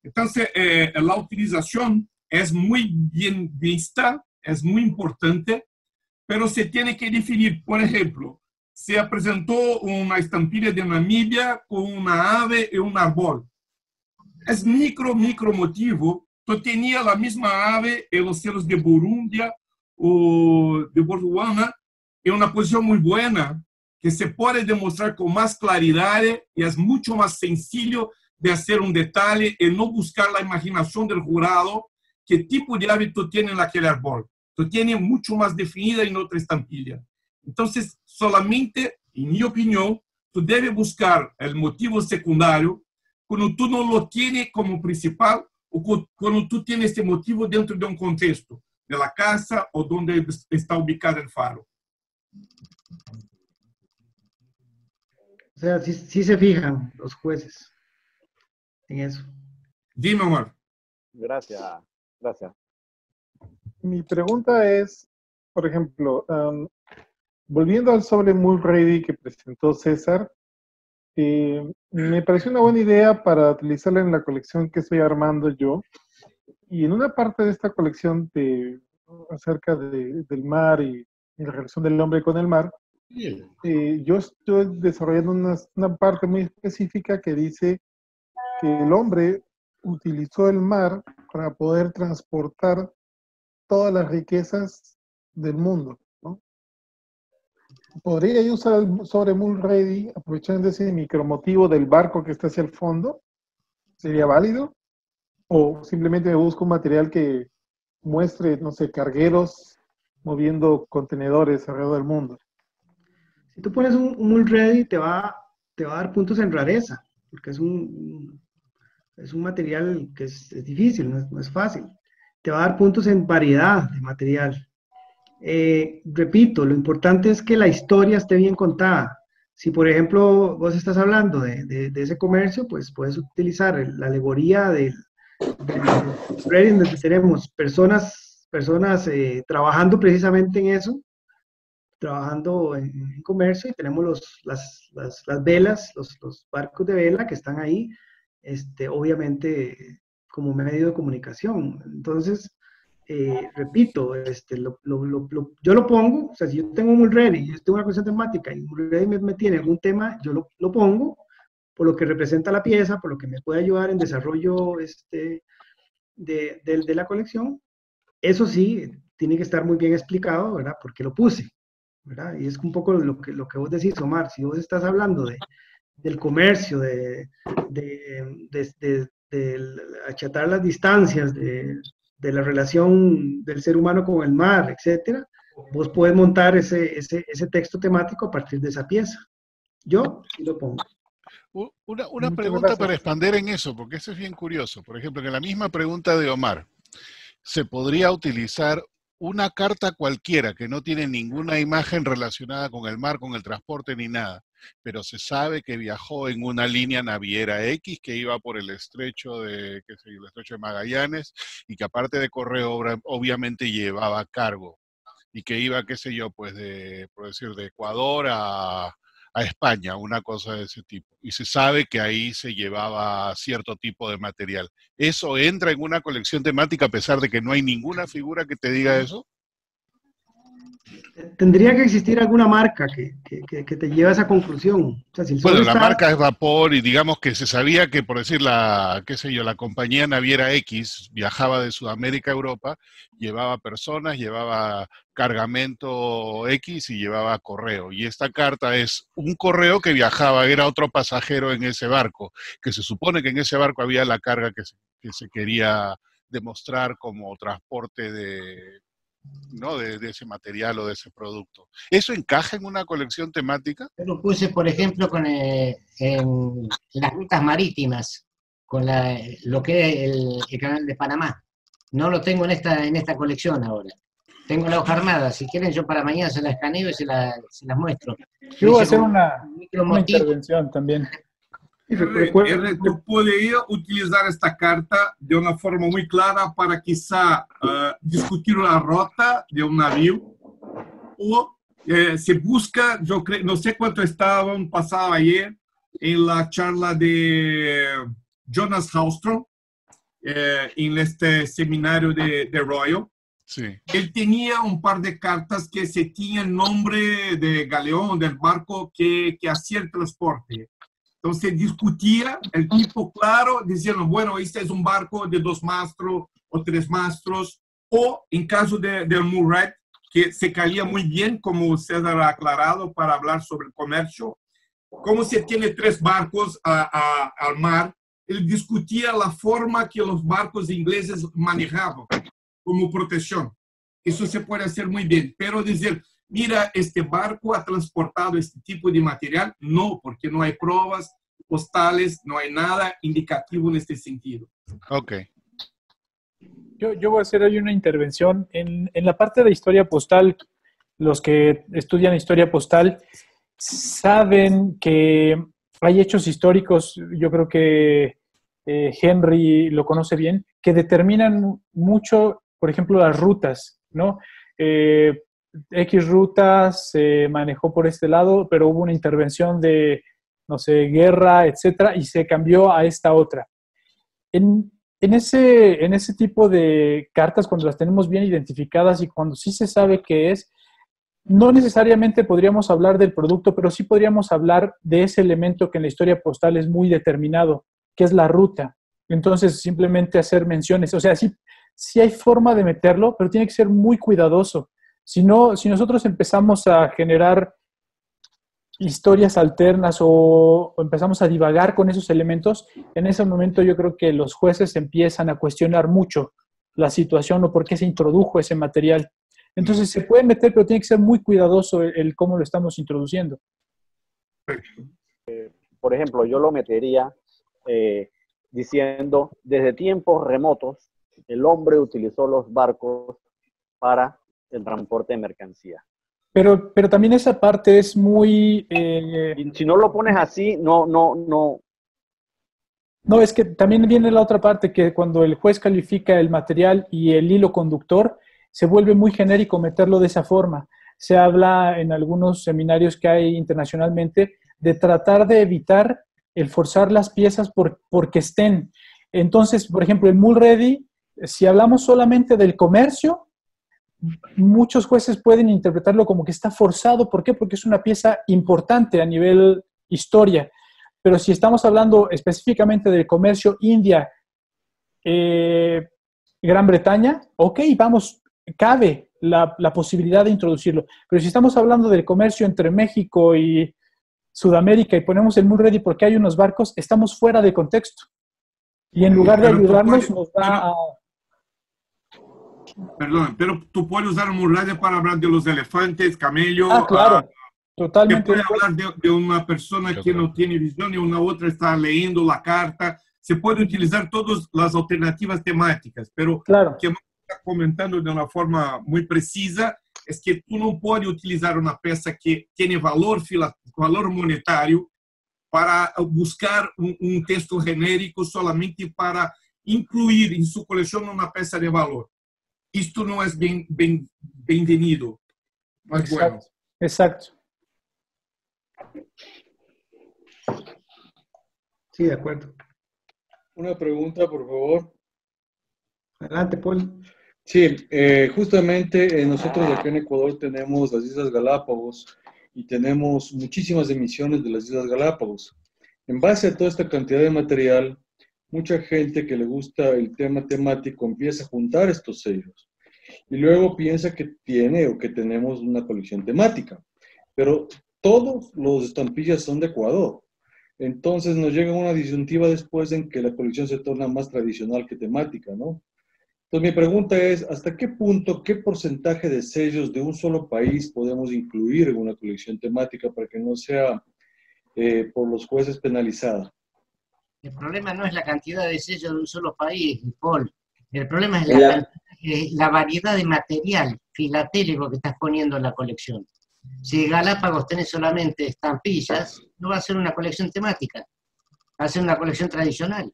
I: Entonces, la utilización es muy bien vista, es muy importante, pero se tiene que definir. Por ejemplo, se presentó una estampilla de Namibia con una ave y un árbol. Es micro motivo. Tú tenías la misma ave en los cielos de Burundi o de Botswana en una posición muy buena, que se puede demostrar con más claridad y es mucho más sencillo de hacer un detalle y no buscar la imaginación del jurado qué tipo de ave tú tienes en aquel árbol. Tú tienes mucho más definida en otra estampilla. Entonces, solamente, en mi opinión, tú debes buscar el motivo secundario cuando tú no lo tienes como principal o cuando tú tienes este motivo dentro de un contexto, de la casa o donde está ubicado el faro.
C: O sea, sí se fijan los jueces en eso.
I: Dime, Omar.
H: Gracias, gracias.
E: Mi pregunta es, por ejemplo, volviendo al sobre Mulready que presentó César, me pareció una buena idea para utilizarla en la colección que estoy armando yo. Y en una parte de esta colección acerca del mar y la relación del hombre con el mar, yo estoy desarrollando una parte muy específica que dice que el hombre utilizó el mar para poder transportar todas las riquezas del mundo, ¿no? ¿Podría yo usar el sobre Mulready aprovechando ese micromotivo del barco que está hacia el fondo? ¿Sería válido? ¿O simplemente me busco un material que muestre, no sé, cargueros moviendo contenedores alrededor del mundo?
C: Si tú pones un Mulready, te va a dar puntos en rareza, porque es un material que es difícil, no es fácil. Te va a dar puntos en variedad de material. Repito, lo importante es que la historia esté bien contada. Si, por ejemplo, vos estás hablando de ese comercio, pues puedes utilizar la alegoría del donde tenemos personas trabajando precisamente en eso, trabajando en comercio, y tenemos las velas, los barcos de vela que están ahí, obviamente como medio de comunicación. Entonces, repito, yo lo pongo, o sea, si yo tengo un Mulready, yo tengo una cuestión temática y Mulready me tiene algún tema, yo lo pongo por lo que representa la pieza, por lo que me puede ayudar en desarrollo de la colección. Eso sí, tiene que estar muy bien explicado, ¿verdad? Porque lo puse, ¿verdad? Y es un poco lo que vos decís, Omar, si vos estás hablando del comercio, de achatar las distancias, de la relación del ser humano con el mar, etcétera, vos podés montar ese texto temático a partir de esa pieza. Yo sí lo pongo.
F: Una pregunta para expandir en eso, porque eso es bien curioso. Por ejemplo, en la misma pregunta de Omar, se podría utilizar una carta cualquiera que no tiene ninguna imagen relacionada con el mar, con el transporte ni nada, pero se sabe que viajó en una línea naviera X que iba por el estrecho de Magallanes y que aparte de correo obviamente llevaba cargo y que iba, qué sé yo, pues por decir, de Ecuador a España, una cosa de ese tipo. Y se sabe que ahí se llevaba cierto tipo de material. ¿Eso entra en una colección temática a pesar de que no hay ninguna figura que te diga eso?
C: Tendría que existir alguna marca que te lleve a esa conclusión. O sea, si
F: la marca es Vapor y digamos que se sabía que, por decir, la compañía naviera X viajaba de Sudamérica a Europa, llevaba personas, llevaba cargamento X y llevaba correo. Y esta carta es un correo que viajaba, era otro pasajero en ese barco, que se supone que en ese barco había la carga que se quería demostrar como transporte de ese material o de ese producto. ¿Eso encaja en una colección temática?
A: Yo lo puse, por ejemplo, en las rutas marítimas, con lo que es el canal de Panamá. No lo tengo en esta colección ahora. Tengo la hoja armada. Si quieren, yo para mañana se la escaneo y se las muestro.
E: Yo voy a hacer una intervención también.
I: Podría utilizar esta carta de una forma muy clara para quizá discutir la ruta de un navío o se busca, yo creo, no sé cuánto estaban pasado ayer en la charla de Jonas Hallström, en este seminario de Royal.
F: Sí.
I: Él tenía un par de cartas que se tenía el nombre de galeón, del barco que hacía el transporte. Entonces discutía el tipo claro, diciendo, bueno, este es un barco de 2 mastros o 3 mastros, o en caso del Murray, que se caía muy bien, como César ha aclarado, para hablar sobre el comercio. Como se tiene 3 barcos al mar, él discutía la forma que los barcos ingleses manejaban como protección. Eso se puede hacer muy bien, pero decir, mira, este barco ha transportado este tipo de material, no, porque no hay pruebas postales, no hay nada indicativo en este sentido.
F: Ok.
J: Yo voy a hacer ahí una intervención. En la parte de historia postal, los que estudian historia postal saben que hay hechos históricos, yo creo que Henry lo conoce bien, que determinan mucho, por ejemplo, las rutas, ¿no? X rutas se manejó por este lado, pero hubo una intervención de, no sé, guerra, etcétera, y se cambió a esta otra. En ese tipo de cartas, cuando las tenemos bien identificadas y cuando sí se sabe qué es, no necesariamente podríamos hablar del producto, pero sí podríamos hablar de ese elemento que en la historia postal es muy determinado, que es la ruta. Entonces, simplemente hacer menciones. O sea, sí hay forma de meterlo, pero tiene que ser muy cuidadoso. Si nosotros empezamos a generar historias alternas o empezamos a divagar con esos elementos, en ese momento yo creo que los jueces empiezan a cuestionar mucho la situación o por qué se introdujo ese material. Entonces se puede meter, pero tiene que ser muy cuidadoso el cómo lo estamos introduciendo.
H: Por ejemplo, yo lo metería diciendo, desde tiempos remotos, el hombre utilizó los barcos para el transporte de mercancía.
J: Pero también esa parte es muy...
H: Y si no lo pones así, no.
J: No, es que también viene la otra parte, que cuando el juez califica el material y el hilo conductor, se vuelve muy genérico meterlo de esa forma. Se habla en algunos seminarios que hay internacionalmente de tratar de evitar el forzar las piezas porque estén. Entonces, por ejemplo, el Mulready, si hablamos solamente del comercio, muchos jueces pueden interpretarlo como que está forzado. ¿Por qué? Porque es una pieza importante a nivel historia. Pero si estamos hablando específicamente del comercio India, Gran Bretaña, ok, vamos, cabe la posibilidad de introducirlo. Pero si estamos hablando del comercio entre México y Sudamérica y ponemos el Mulready porque hay unos barcos, estamos fuera de contexto. Y en lugar de ayudarnos, nos va a...
I: Perdón, pero tú puedes usar el Mulready para hablar de los elefantes, camellos.
J: Ah, claro, totalmente.
I: Se puede hablar de una persona que no tiene visión y una otra está leyendo la carta. Se puede utilizar todas las alternativas temáticas, pero
J: claro,
I: que está comentando de una forma muy precisa es que tú no puedes utilizar una pieza que tiene valor monetario para buscar un texto genérico solamente para incluir en su colección una pieza de valor. Esto no es bienvenido. Mas bueno.
J: Exacto.
C: Sí, de acuerdo.
K: Una pregunta, por favor.
C: Adelante, Paul.
K: Sí, justamente nosotros aquí en Ecuador tenemos las Islas Galápagos y tenemos muchísimas emisiones de las Islas Galápagos. En base a toda esta cantidad de material, mucha gente que le gusta el tema temático empieza a juntar estos sellos y luego piensa que tiene o que tenemos una colección temática, pero todos los estampillas son de Ecuador. Entonces nos llega una disyuntiva después en que la colección se torna más tradicional que temática, ¿no? Entonces mi pregunta es, ¿hasta qué punto, qué porcentaje de sellos de un solo país podemos incluir en una colección temática para que no sea por los jueces penalizada?
A: El problema no es la cantidad de sellos de un solo país, Paul. El problema es la variedad de material filatélico que estás poniendo en la colección. Si Galápagos tenés solamente estampillas, no va a ser una colección temática, va a ser una colección tradicional.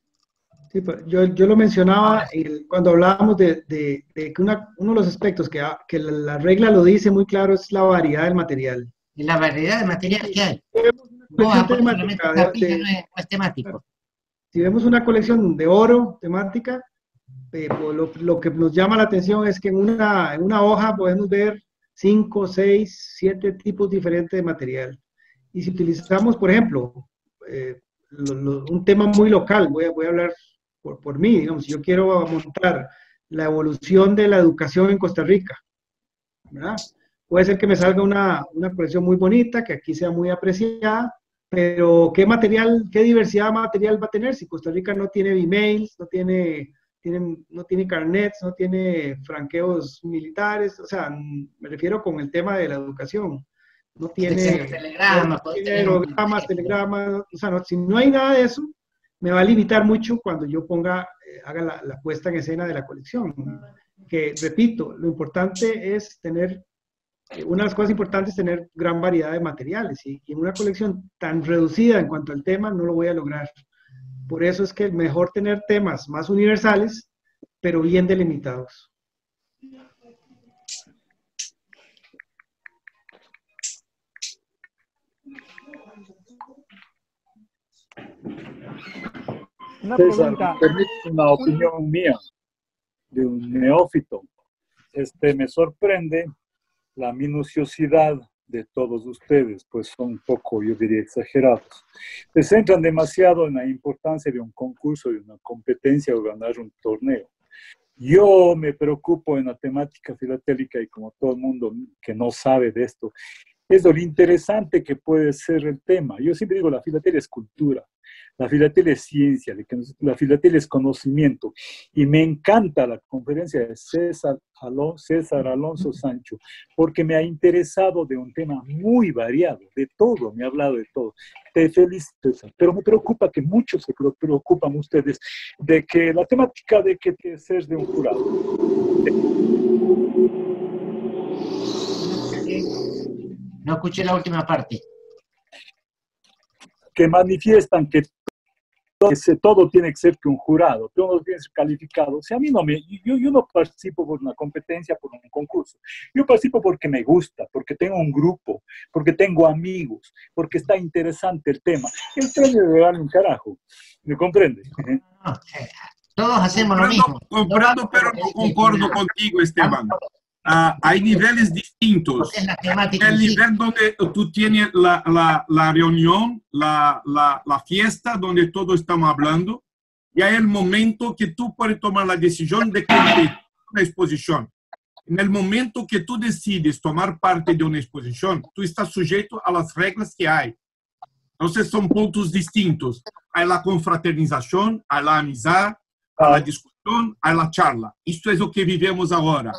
C: Sí, pues, yo lo mencionaba cuando hablábamos de que uno de los aspectos que la regla lo dice muy claro es la variedad del material.
A: Y la variedad de material que hay. No,
C: Colección
A: solamente
C: temática
A: estampilla no es temático.
C: si vemos una colección de oro temática, pues lo que nos llama la atención es que en una hoja podemos ver 5, 6, 7 tipos diferentes de material. Y si utilizamos, por ejemplo, un tema muy local, voy a hablar por mí, digamos, si yo quiero montar la evolución de la educación en Costa Rica, ¿verdad? Puede ser que me salga una colección muy bonita, que aquí sea muy apreciada, pero ¿qué material, qué diversidad de material va a tener si Costa Rica no tiene emails, no tiene carnets, no tiene franqueos militares? O sea, me refiero con el tema de la educación. No tiene
A: telegramas,
C: aerogramas, telegramas, o sea, si no hay nada de eso, me va a limitar mucho cuando yo haga la puesta en escena de la colección. Que, repito, lo importante es tener, una de las cosas importantes es tener gran variedad de materiales, y en una colección tan reducida en cuanto al tema no lo voy a lograr. Por eso es que es mejor tener temas más universales, pero bien delimitados.
L: Una pregunta. Una opinión mía, de un neófito. Me sorprende la minuciosidad de todos ustedes, pues son un poco, yo diría, exagerados. Se centran demasiado en la importancia de un concurso, de una competencia o ganar un torneo. Yo me preocupo en la temática filatélica, y como todo el mundo que no sabe de esto, es lo interesante que puede ser el tema. Yo siempre digo, la filatelia es cultura, la filatelia es ciencia, la filatelia es conocimiento. Y me encanta la conferencia de César Alonso Sancho, porque me ha interesado de un tema muy variado, de todo, me ha hablado de todo. Te felicito, César, pero me preocupa que muchos se preocupan ustedes de que la temática de que te ser de un jurado.
A: No escuché la última parte.
L: Que manifiestan que todo tiene que ser que un jurado, todo tiene que ser calificado. O sea, a mí yo no participo por una competencia, por un concurso. Yo participo porque me gusta, porque tengo un grupo, porque tengo amigos, porque está interesante el tema. El premio debe darle un carajo. ¿Me comprende?
A: Todos hacemos lo mismo.
I: Comprendo, pero no concordo contigo, Esteban. Hay niveles distintos. El nivel donde tú tienes la reunión, la fiesta donde todos estamos hablando, y hay el momento que tú puedes tomar la decisión de competir en una exposición. En el momento que tú decides tomar parte de una exposición, tú estás sujeto a las reglas que hay. Entonces son puntos distintos. Hay la confraternización, hay la amistad, hay la discusión, hay la charla. Esto es lo que vivimos ahora.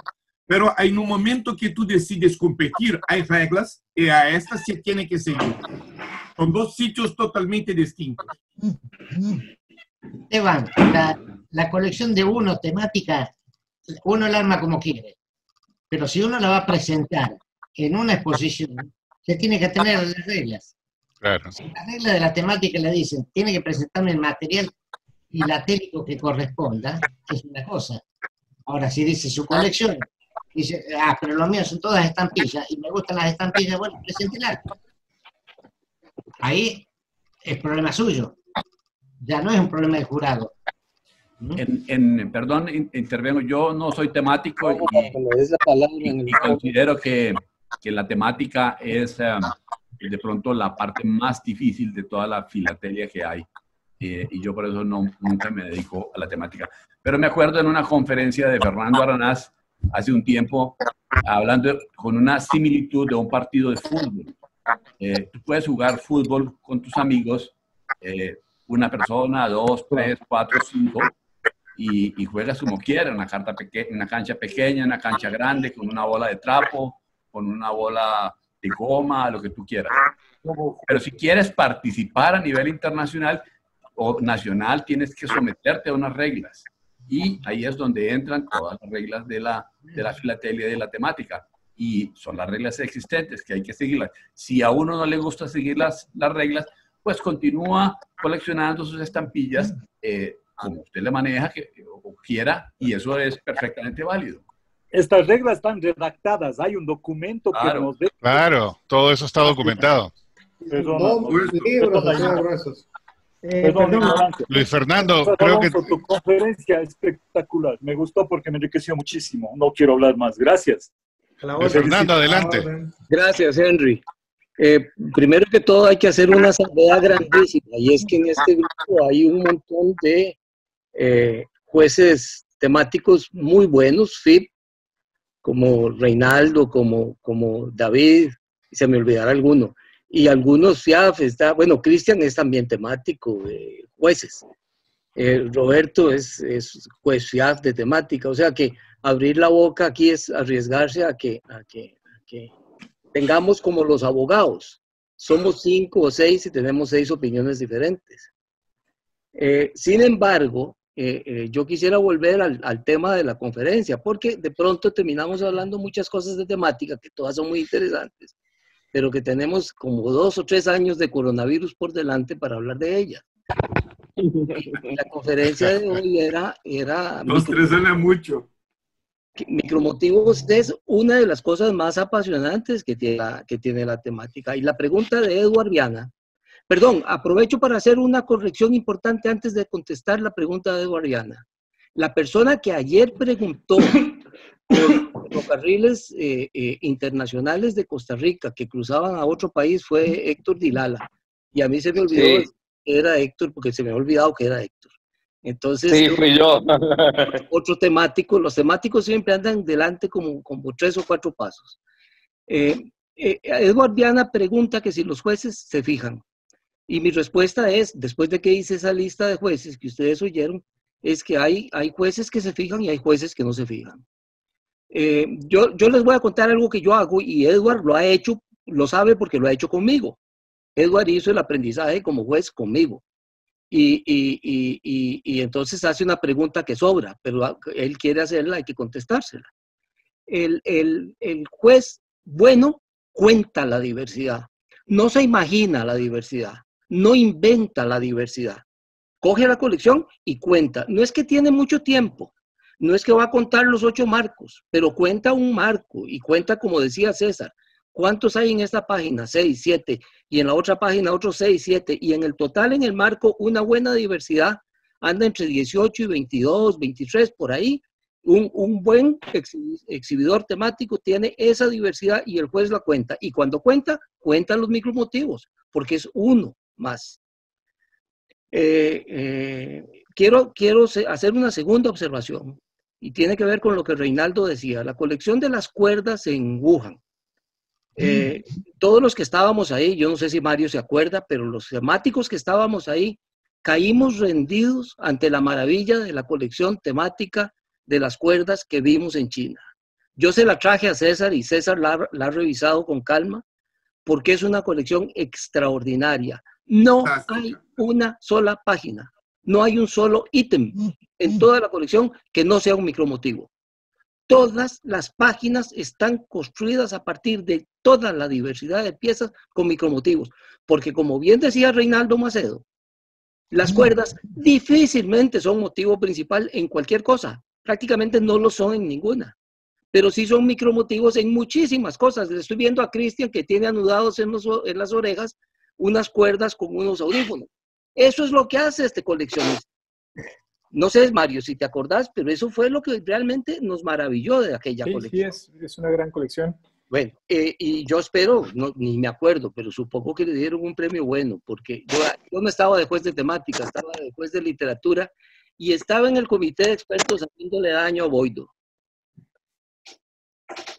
I: Pero en un momento que tú decides competir, hay reglas y a estas se tiene que seguir. Son dos sitios totalmente distintos.
A: Esteban, la colección de uno temática, uno la arma como quiere. Pero si uno la va a presentar en una exposición, se tiene que tener las reglas.
F: Claro.
A: Si la regla de la temática le dicen, tiene que presentarme el material filatélico que corresponda, es una cosa. Ahora, si dice su colección, dice, pero los míos son todas estampillas y me gustan las estampillas, bueno, preséntelas. Ahí es problema suyo. Ya no es un problema del jurado.
M: Perdón, intervengo. Yo no soy temático y considero que la temática es de pronto la parte más difícil de toda la filatelia que hay. Y yo por eso nunca me dedico a la temática. Pero me acuerdo en una conferencia de Fernando Aranaz hace un tiempo, hablando con una similitud de un partido de fútbol. Tú puedes jugar fútbol con tus amigos, una persona, 2, 3, 4, 5, y juegas como quieras, una cancha pequeña, una cancha grande, con una bola de trapo, con una bola de goma, lo que tú quieras. Pero si quieres participar a nivel internacional o nacional, tienes que someterte a unas reglas. Y ahí es donde entran todas las reglas de la filatelia y de la temática. Y son las reglas existentes que hay que seguirlas. Si a uno no le gusta seguir las reglas, pues continúa coleccionando sus estampillas como usted le maneja o quiera, y eso es perfectamente válido.
L: Estas reglas están redactadas, hay un documento que nos deja.
F: Claro, todo eso está documentado. Luis Fernando, creo que...
L: Tu conferencia espectacular, me gustó porque me enriqueció muchísimo. No quiero hablar más, gracias.
F: Luis Fernando, adelante.
N: Gracias, Henry. Primero que todo hay que hacer una salvedad grandísima, y es que en este grupo hay un montón de jueces temáticos muy buenos, FIP, como Reinaldo, como David, y se me olvidará alguno, y algunos FIAF, bueno, Cristian es también temático de jueces, Roberto es juez FIAF de temática, o sea que abrir la boca aquí es arriesgarse a que tengamos como los abogados, somos 5 o 6 y tenemos 6 opiniones diferentes. Sin embargo, yo quisiera volver al tema de la conferencia, porque de pronto terminamos hablando muchas cosas de temática, que todas son muy interesantes, pero que tenemos como 2 o 3 años de coronavirus por delante para hablar de ella. La conferencia de hoy era
I: 2 o 3 años es mucho.
N: Micromotivos es una de las cosas más apasionantes que tiene la temática. Y la pregunta de Edward Viana, perdón, aprovecho para hacer una corrección importante antes de contestar la pregunta de Edward Viana. La persona que ayer preguntó por ferrocarriles internacionales de Costa Rica que cruzaban a otro país fue Héctor Dilala. Y a mí se me olvidó que era Héctor, porque se me ha olvidado que era Héctor. Entonces,
O: sí, fui yo.
N: Otro temático, los temáticos siempre andan delante como 3 o 4 pasos. Edward Viana pregunta que si los jueces se fijan. Y mi respuesta es, después de que hice esa lista de jueces que ustedes oyeron, es que hay jueces que se fijan y hay jueces que no se fijan. Yo les voy a contar algo que yo hago, y Edward lo ha hecho, lo sabe porque lo ha hecho conmigo. Edward hizo el aprendizaje como juez conmigo. Y entonces hace una pregunta que sobra, pero él quiere hacerla, hay que contestársela. El juez bueno cuenta la diversidad, no se imagina la diversidad, no inventa la diversidad. Coge la colección y cuenta. No es que tiene mucho tiempo, no es que va a contar los 8 marcos, pero cuenta un marco y cuenta, como decía César, ¿cuántos hay en esta página? 6, 7, y en la otra página otros 6, 7, y en el total en el marco una buena diversidad anda entre 18 y 22, 23, por ahí. Un buen exhibidor temático tiene esa diversidad y el juez la cuenta. Y cuando cuenta los micromotivos, porque es uno más. Quiero hacer una segunda observación, y tiene que ver con lo que Reinaldo decía, la colección de las cuerdas en Wuhan. Todos los que estábamos ahí, yo no sé si Mario se acuerda, pero los temáticos que estábamos ahí, caímos rendidos ante la maravilla de la colección temática de las cuerdas que vimos en China. Yo se la traje a César y César la ha revisado con calma, porque es una colección extraordinaria. No hay una sola página, no hay un solo ítem en toda la colección que no sea un micromotivo. Todas las páginas están construidas a partir de toda la diversidad de piezas con micromotivos, porque como bien decía Reinaldo Macedo, las cuerdas difícilmente son motivo principal en cualquier cosa, prácticamente no lo son en ninguna, pero sí son micromotivos en muchísimas cosas. Le estoy viendo a Cristian que tiene anudados en las orejas unas cuerdas con unos audífonos. Eso es lo que hace este coleccionista. No sé, Mario, si te acordás, pero eso fue lo que realmente nos maravilló de aquella colección.
J: Sí, es una gran colección.
N: Bueno, y yo espero, ni me acuerdo, pero supongo que le dieron un premio bueno, porque yo no estaba de juez de temática, estaba de juez de literatura, y estaba en el comité de expertos haciéndole daño a Boido.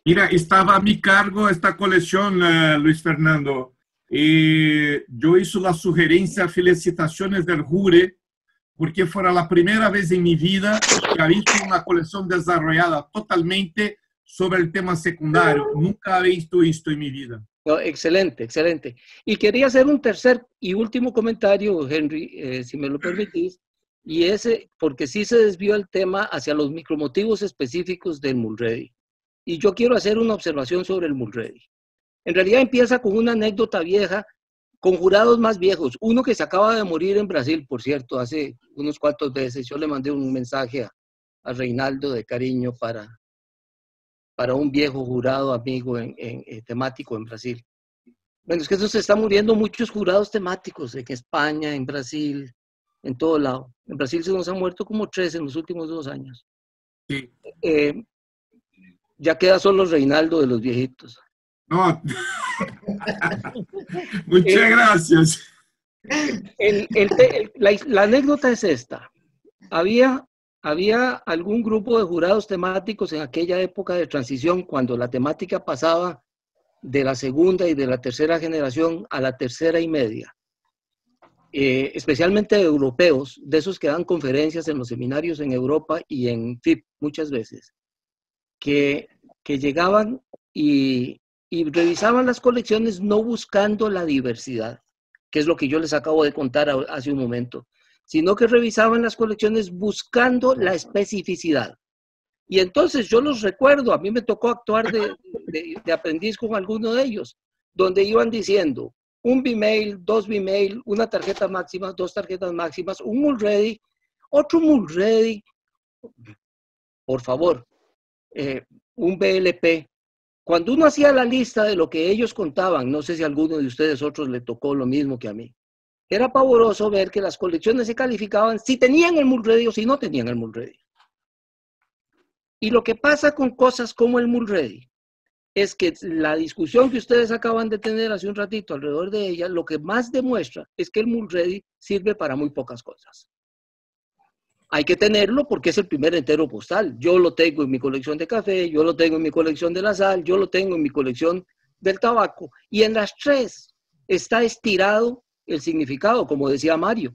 I: Mira, estaba a mi cargo esta colección, Luis Fernando. Yo hice la sugerencia, felicitaciones del jure, porque fue la primera vez en mi vida que había visto una colección desarrollada totalmente sobre el tema secundario. Nunca había visto esto en mi vida.
N: No, excelente, excelente. Y quería hacer un tercer y último comentario, Henry, si me lo permitís, y ese, porque sí se desvió el tema hacia los micromotivos específicos del Mulready. Y yo quiero hacer una observación sobre el Mulready. En realidad empieza con una anécdota vieja con jurados más viejos. Uno que se acaba de morir en Brasil, por cierto, hace unos cuantos meses. Yo le mandé un mensaje a Reinaldo de cariño para un viejo jurado amigo temático en Brasil. Bueno, es que eso se están muriendo muchos jurados temáticos en España, en Brasil, en todo lado. En Brasil se nos han muerto como 3 en los últimos 2 años.
I: Sí.
N: Ya queda solo Reinaldo de los viejitos.
I: No. Muchas gracias.
N: La anécdota es esta. Había algún grupo de jurados temáticos en aquella época de transición, cuando la temática pasaba de la segunda y de la tercera generación a la tercera y media. Especialmente europeos, de esos que dan conferencias en los seminarios en Europa y en FIP muchas veces, que llegaban y revisaban las colecciones no buscando la diversidad, que es lo que yo les acabo de contar hace un momento, sino que revisaban las colecciones buscando la especificidad. Y entonces yo los recuerdo, a mí me tocó actuar de aprendiz con alguno de ellos, donde iban diciendo 1 B-mail, 2 B-mail, una tarjeta máxima, 2 tarjetas máximas, un Mulready, otro Mulready, por favor, un BLP. Cuando uno hacía la lista de lo que ellos contaban, no sé si a alguno de ustedes otros le tocó lo mismo que a mí, era pavoroso ver que las colecciones se calificaban si tenían el Mulready o si no tenían el Mulready. Y lo que pasa con cosas como el Mulready es que la discusión que ustedes acaban de tener hace un ratito alrededor de ella, lo que más demuestra es que el Mulready sirve para muy pocas cosas. Hay que tenerlo porque es el primer entero postal. Yo lo tengo en mi colección de café, yo lo tengo en mi colección de la sal, yo lo tengo en mi colección del tabaco. Y en las 3 está estirado el significado, como decía Mario.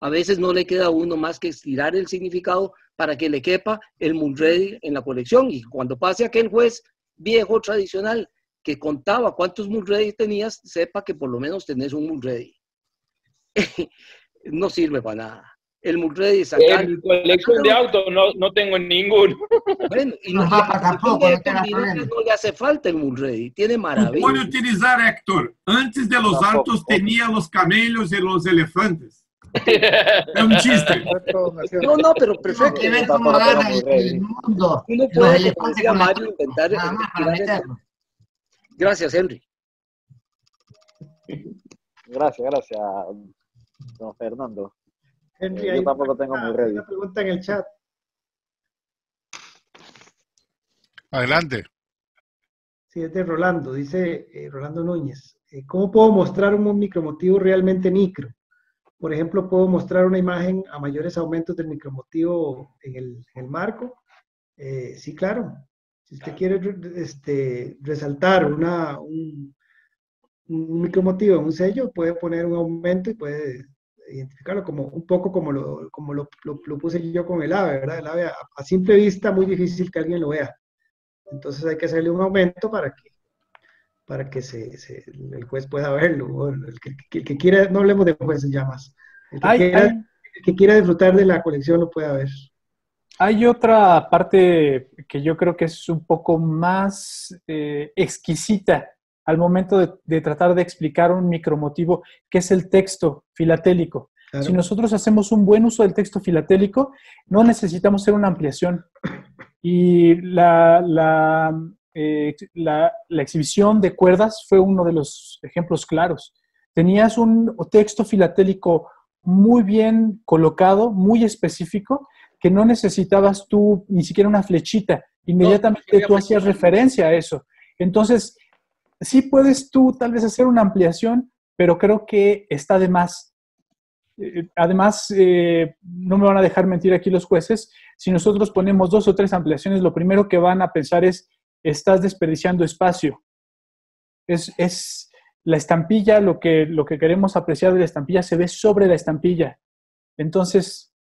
N: A veces no le queda a uno más que estirar el significado para que le quepa el Mulready en la colección. Y cuando pase aquel juez viejo tradicional que contaba cuántos Mulready tenías, sepa que por lo menos tenés un Mulready. No sirve para nada. El Mulready sacar...
O: En mi colección de autos no tengo ninguno.
N: Bueno, y no le hace falta el Mulready, tiene maravilla.
I: Puede utilizar, Héctor. Antes de los autos tenía los camellos y los elefantes. Es un chiste.
N: No, pero perfecto.
A: Que ver cómo gana el mundo.
N: Uno puede, como decía Mario, intentar... Gracias, Henry.
H: Gracias, don Fernando.
C: Henry,
H: yo tampoco tengo Mulready.
C: Una pregunta en el chat.
F: Adelante.
C: Sí, es de Rolando. Dice Rolando Núñez. ¿Cómo puedo mostrar un micromotivo realmente micro? Por ejemplo, ¿puedo mostrar una imagen a mayores aumentos del micromotivo en el marco? Sí, claro. Si usted quiere resaltar un micromotivo en un sello, puede poner un aumento y puede identificarlo como un poco como lo puse yo con el AVE, ¿verdad? El AVE a simple vista muy difícil que alguien lo vea. Entonces hay que hacerle un aumento para que el juez pueda verlo. O el que quiera, no hablemos de jueces ya más. El que quiera disfrutar de la colección lo pueda ver.
J: Hay otra parte que yo creo que es un poco más exquisita al momento de tratar de explicar un micromotivo, que es el texto filatélico. Claro. Si nosotros hacemos un buen uso del texto filatélico, no necesitamos hacer una ampliación. Y la exhibición de cuerdas fue uno de los ejemplos claros. Tenías un texto filatélico muy bien colocado, muy específico, que no necesitabas tú ni siquiera una flechita. Inmediatamente tú hacías referencia a eso. Entonces, sí puedes tú tal vez hacer una ampliación, pero creo que está de más. Además, no me van a dejar mentir aquí los jueces, si nosotros ponemos 2 o 3 ampliaciones, lo primero que van a pensar es, estás desperdiciando espacio. Es la estampilla, lo que queremos apreciar de la estampilla se ve sobre la estampilla. Entonces,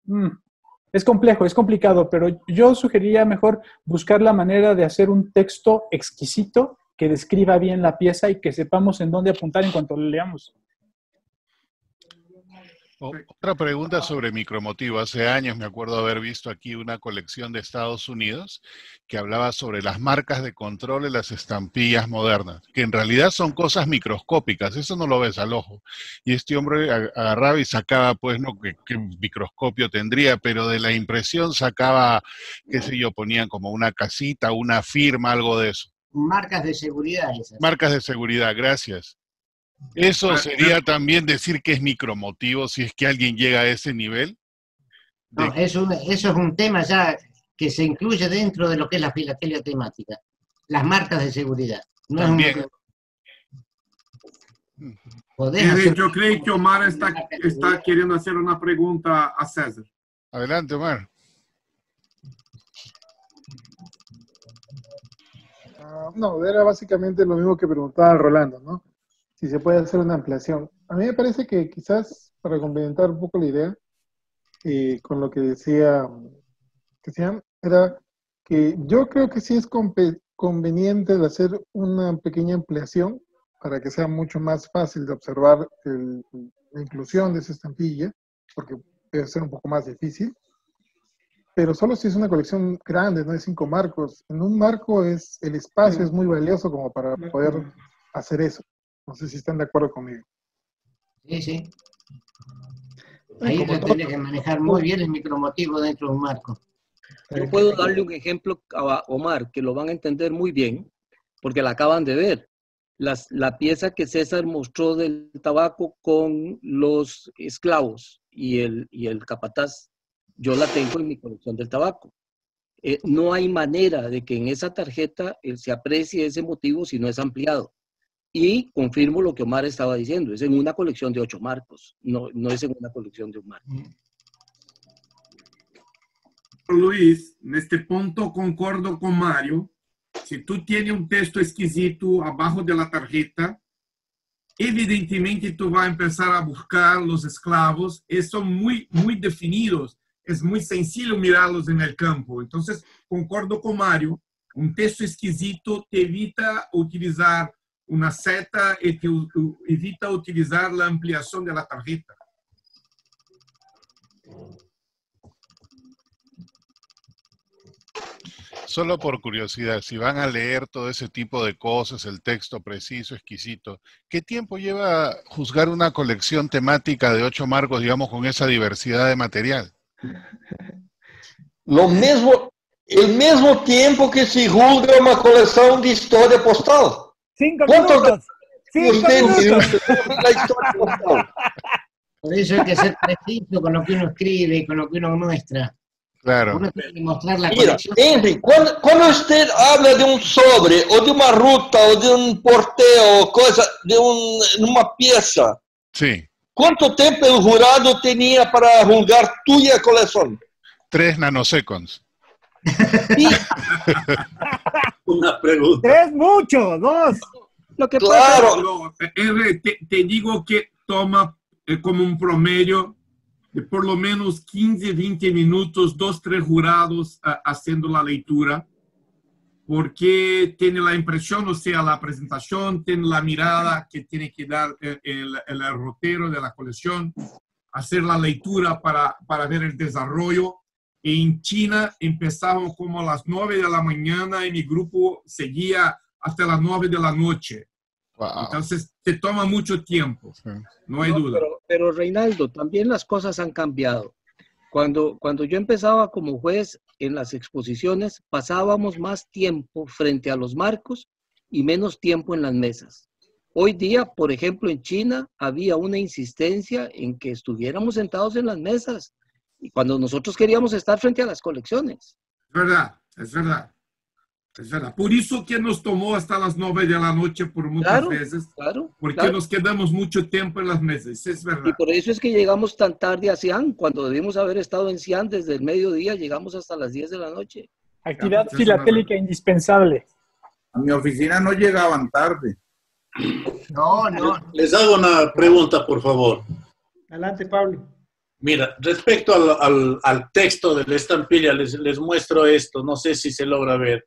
J: es complejo, es complicado, pero yo sugeriría mejor buscar la manera de hacer un texto exquisito que describa bien la pieza y que sepamos en dónde apuntar en cuanto lo leamos.
F: Otra pregunta sobre micromotivo. Hace años me acuerdo haber visto aquí una colección de Estados Unidos que hablaba sobre las marcas de control en las estampillas modernas, que en realidad son cosas microscópicas, eso no lo ves al ojo. Y este hombre agarraba y sacaba, pues, no qué microscopio tendría, pero de la impresión sacaba, qué sé yo, ponían como una casita, una firma, algo de eso.
A: Marcas de seguridad esas.
F: Marcas de seguridad, gracias. ¿Eso sería también decir que es micromotivo si es que alguien llega a ese nivel?
A: No, eso es un tema ya que se incluye dentro de lo que es la filatelia temática. Las marcas de seguridad. No
F: también.
I: Yo creo que Omar está queriendo hacer una pregunta a César.
F: Adelante, Omar.
E: No, era básicamente lo mismo que preguntaba Rolando, ¿no? Si se puede hacer una ampliación. A mí me parece que quizás, para complementar un poco la idea, con lo que decía Cristian, era que yo creo que sí es conveniente de hacer una pequeña ampliación para que sea mucho más fácil de observar la inclusión de esa estampilla, porque puede ser un poco más difícil, pero solo si es una colección grande, no de 5 marcos. En un marco el espacio es muy valioso como para poder hacer eso. No sé si están de acuerdo conmigo.
A: Sí, sí. Ahí se tiene que manejar muy bien el micromotivo dentro de un marco.
N: Yo puedo darle un ejemplo a Omar, que lo van a entender muy bien, porque la acaban de ver. La pieza que César mostró del tabaco con los esclavos y el capataz, yo la tengo en mi colección del tabaco. No hay manera de que en esa tarjeta se aprecie ese motivo si no es ampliado. Y confirmo lo que Omar estaba diciendo, es en una colección de 8 marcos, no es en una colección de un marco.
I: Luis, neste ponto concordo con Mario. Si tú tienes un texto exquisito abajo de la tarjeta, evidentemente tú vas a empezar a buscar los esclavos, y son muy definidos, es muy sencillo mirarlos en el campo. Entonces, concordo con Mario, un texto exquisito te evita utilizar una seta y te evita utilizar la ampliación de la tarjeta.
F: Solo por curiosidad, si van a leer todo ese tipo de cosas, el texto preciso, exquisito, ¿qué tiempo lleva juzgar una colección temática de 8 marcos, digamos, con esa diversidad de material?
P: El mismo tiempo que se juzga una colección de historia postal.
Q: 5 minutos. 5 minutos.
P: La historia postal.
A: Por eso hay que ser preciso con lo que uno escribe y con lo que uno muestra.
F: Claro.
A: Uno tiene que mostrar la
P: Mira,
A: colección.
P: Henry, cuando usted habla de un sobre, o de una ruta, o de un porteo, cosa, de una pieza,
F: sí.
P: ¿Cuánto tiempo el jurado tenía para juzgar tuya colección?
F: 3 nanoseconds.
Q: Una pregunta. 3 mucho, 2.
N: Lo que
P: claro.
I: Te digo que toma como un promedio de por lo menos 15, 20 minutos, 2, 3 jurados haciendo la lectura, porque tiene la impresión, o sea, la presentación, tiene la mirada que tiene que dar el rotero de la colección, hacer la lectura para ver el desarrollo. En China empezábamos como a las 9 de la mañana y mi grupo seguía hasta las 9 de la noche. Wow. Entonces, te toma mucho tiempo, no hay duda.
N: Pero Reinaldo, también las cosas han cambiado. Cuando yo empezaba como juez en las exposiciones, pasábamos más tiempo frente a los marcos y menos tiempo en las mesas. Hoy día, por ejemplo, en China, había una insistencia en que estuviéramos sentados en las mesas y cuando nosotros queríamos estar frente a las colecciones.
I: Es verdad, es verdad. Es verdad. Por eso que nos tomó hasta las 9 de la noche por muchas veces. Porque nos quedamos mucho tiempo en las mesas. Es verdad.
N: Y por eso es que llegamos tan tarde a Xi'an. Cuando debimos haber estado en Xi'an desde el mediodía, llegamos hasta las 10 de la noche.
J: Actividad filatélica indispensable.
R: A mi oficina no llegaban tarde.
A: No.
Q: Les hago una pregunta, por favor.
C: Adelante, Pablo.
Q: Mira, respecto al texto de la estampilla, les muestro esto. No sé si se logra ver.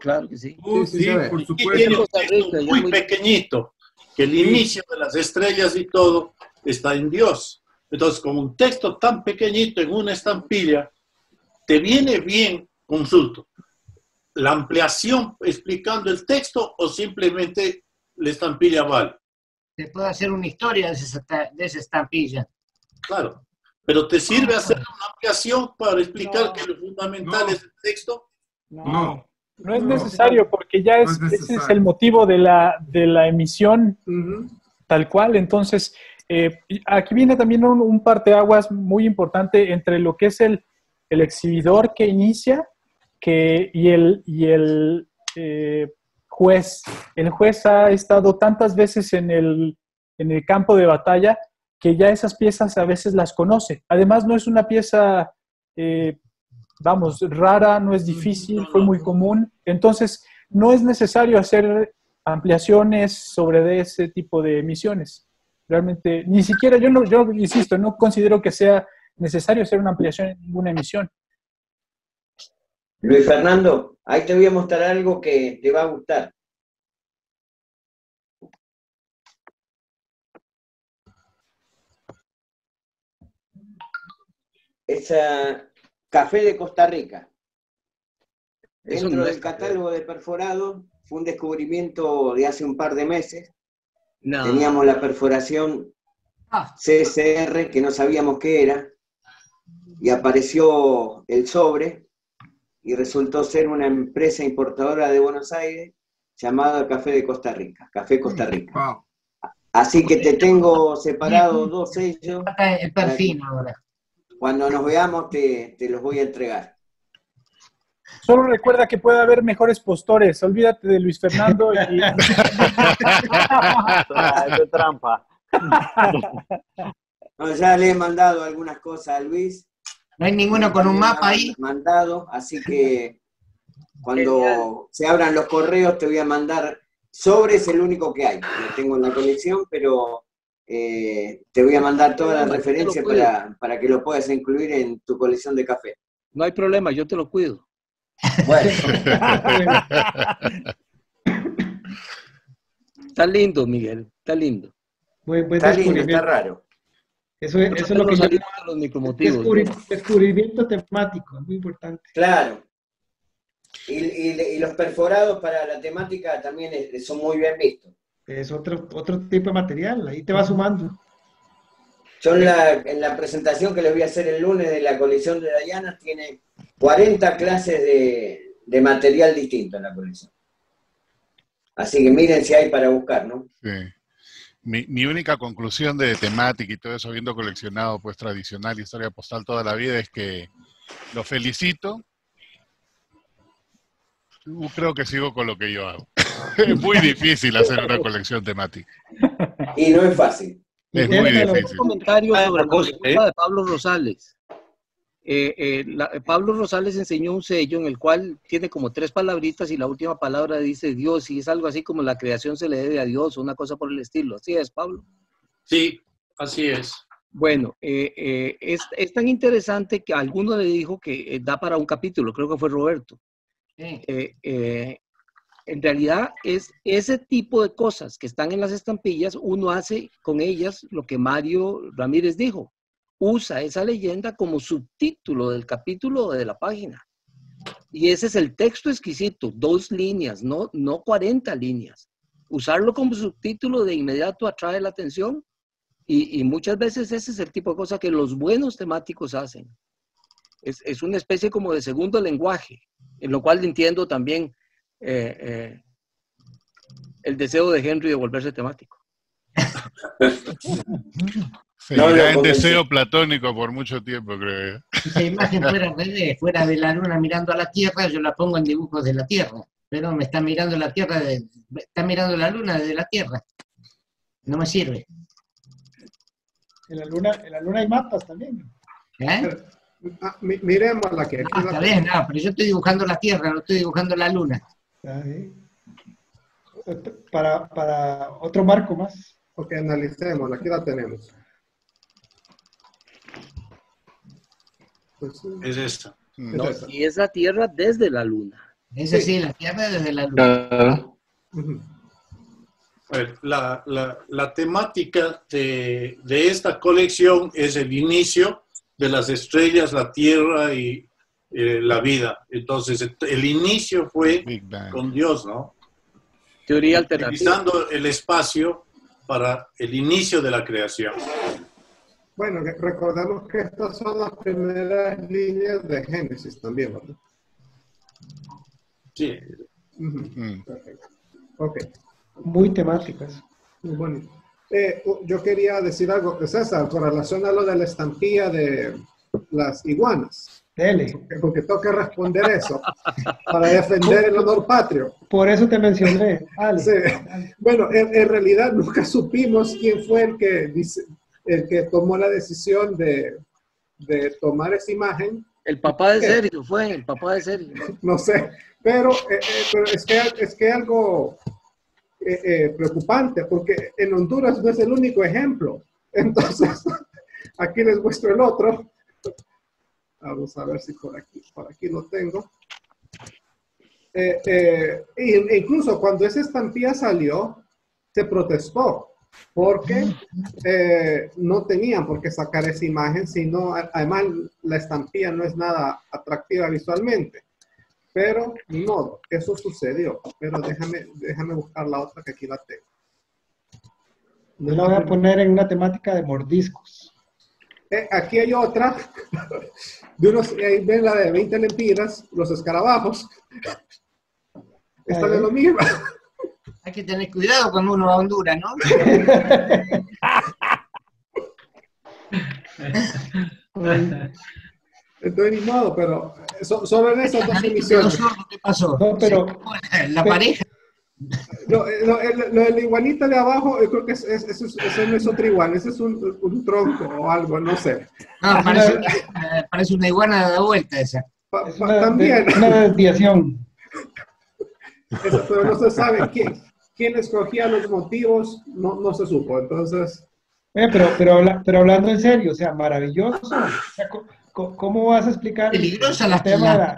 N: Claro que sí.
I: Sí, por supuesto.
Q: Tiene un texto muy pequeñito, que el inicio de las estrellas y todo está en Dios. Entonces, con un texto tan pequeñito en una estampilla, te viene bien, consulto, la ampliación explicando el texto o simplemente la estampilla vale.
A: Se puede hacer una historia de esa estampilla.
Q: Claro, pero ¿te sirve hacer una ampliación para explicar que lo fundamental es el texto?
J: No es necesario, porque ya ese es el motivo de la emisión tal cual. Entonces, aquí viene también un parteaguas muy importante entre lo que es el exhibidor que inicia y el juez. El juez ha estado tantas veces en el campo de batalla que ya esas piezas a veces las conoce. Además, no es una pieza, rara, no es difícil, fue muy común. Entonces, no es necesario hacer ampliaciones sobre ese tipo de emisiones. Realmente, ni siquiera, yo insisto, no considero que sea necesario hacer una ampliación en ninguna emisión.
G: Luis Fernando, ahí te voy a mostrar algo que te va a gustar. Es café de Costa Rica. Dentro del catálogo de perforado, fue un descubrimiento de hace un par de meses. Teníamos la perforación CSR, que no sabíamos qué era, y apareció el sobre, y resultó ser una empresa importadora de Buenos Aires llamada Café de Costa Rica, Café Costa Rica. Así que te tengo separado 2 sellos.
A: El perfil ahora.
G: Cuando nos veamos te los voy a entregar.
J: Solo recuerda que puede haber mejores postores. Olvídate de Luis Fernando y...
H: Es trampa.
G: No, ya le he mandado algunas cosas a Luis.
A: No hay ninguno con un mapa ahí.
G: Mandado, así que cuando se abran los correos te voy a mandar. Sobre es el único que hay. Lo tengo en la colección, pero te voy a mandar todas las referencias para que lo puedas incluir en tu colección de café.
N: No hay problema, yo te lo cuido.
G: Bueno.
N: Está lindo, Miguel, está lindo.
C: Está lindo, está raro. Eso es lo que
N: salimos de los micromotivos.
C: Descubrimiento temático, es muy importante.
G: Claro. Y los perforados para la temática también son muy bien vistos.
C: Es otro tipo de material, ahí te va sumando.
G: Yo en la presentación que les voy a hacer el lunes de la colección de Dayana, tiene 40 clases de material distinto en la colección. Así que miren si hay para buscar, ¿no?
F: Sí. Mi única conclusión de temática y todo eso, habiendo coleccionado pues tradicional historia postal toda la vida, es que lo felicito. Creo que sigo con lo que yo hago. Es muy difícil hacer una colección temática.
G: Y no es fácil.
F: Es muy difícil.
N: Un comentario sobre la pregunta de Pablo Rosales. Pablo Rosales enseñó un sello en el cual tiene como 3 palabritas y la última palabra dice Dios, y es algo así como la creación se le debe a Dios o una cosa por el estilo. ¿Así es, Pablo?
Q: Sí, así es.
N: Bueno, es tan interesante que a alguno le dijo que da para un capítulo, creo que fue Roberto. En realidad es ese tipo de cosas que están en las estampillas, uno hace con ellas lo que Mario Ramírez dijo. Usa esa leyenda como subtítulo del capítulo o de la página. Y ese es el texto exquisito, 2 líneas, no 40 líneas. Usarlo como subtítulo de inmediato atrae la atención y muchas veces ese es el tipo de cosa que los buenos temáticos hacen. Es una especie como de segundo lenguaje, en lo cual entiendo también el deseo de Henry de volverse temático.
F: Seguirá en deseo platónico por mucho tiempo, creo.
A: Si esa imagen fuera de la luna mirando a la Tierra, yo la pongo en dibujos de la Tierra. Pero me está mirando la Tierra, está mirando la luna desde la Tierra. No me sirve.
C: En la luna hay mapas también.
S: Miremos la que...
A: Está bien, pero yo estoy dibujando la Tierra, no estoy dibujando la luna.
C: Para otro marco más.
S: Ok, analicemos, aquí la tenemos.
Q: Pues, es esta.
N: No, y es la Tierra desde la luna.
A: Esa sí, la Tierra desde la luna.
Q: A ver, la temática de esta colección es el inicio de las estrellas, la Tierra y la vida. Entonces, el inicio fue con Dios, ¿no?
N: Teoría alternativa.
Q: Utilizando el espacio para el inicio de la creación.
S: Bueno, recordamos que estas son las primeras líneas de Génesis también, ¿verdad?
Q: Sí.
S: Perfecto. Ok.
C: Muy temáticas.
S: Muy bueno. Yo quería decir algo, César, con relación a lo de la estampilla de las iguanas.
C: Dele.
S: Porque tengo que responder eso para defender el honor patrio.
C: Por eso te mencioné.
S: Sí. Bueno, en realidad nunca supimos quién fue el que tomó la decisión de tomar esa imagen.
N: El papá de Sergio fue, el papá de Sergio.
S: No sé, pero es que algo preocupante, porque en Honduras no es el único ejemplo. Entonces, aquí les muestro el otro. Vamos a ver si por aquí lo tengo. Incluso cuando esa estampilla salió, se protestó, porque no tenían por qué sacar esa imagen, sino, además, la estampilla no es nada atractiva visualmente. Pero, ni modo, eso sucedió. Pero déjame buscar la otra, que aquí la tengo.
C: Yo la voy a poner en una temática de mordiscos.
S: Aquí hay otra, ahí ven la de 20 lempiras, los escarabajos. Esta es lo mismo.
A: Hay que tener cuidado cuando uno va a Honduras, ¿no?
S: Entonces, ni modo, pero solo en esas dos emisiones.
A: ¿Qué pasó?
C: No, pero,
A: la pareja.
S: Lo de la iguanita de abajo, yo creo que eso no es otra iguana, ese es un tronco o algo, no sé.
A: No, parece una iguana de vuelta esa.
S: También.
C: Una desviación.
S: Eso, pero no se sabe quién escogía los motivos, no se supo, entonces...
C: Pero hablando en serio, o sea, maravilloso. O sea, ¿cómo vas a explicar
A: peligrosa
C: el tema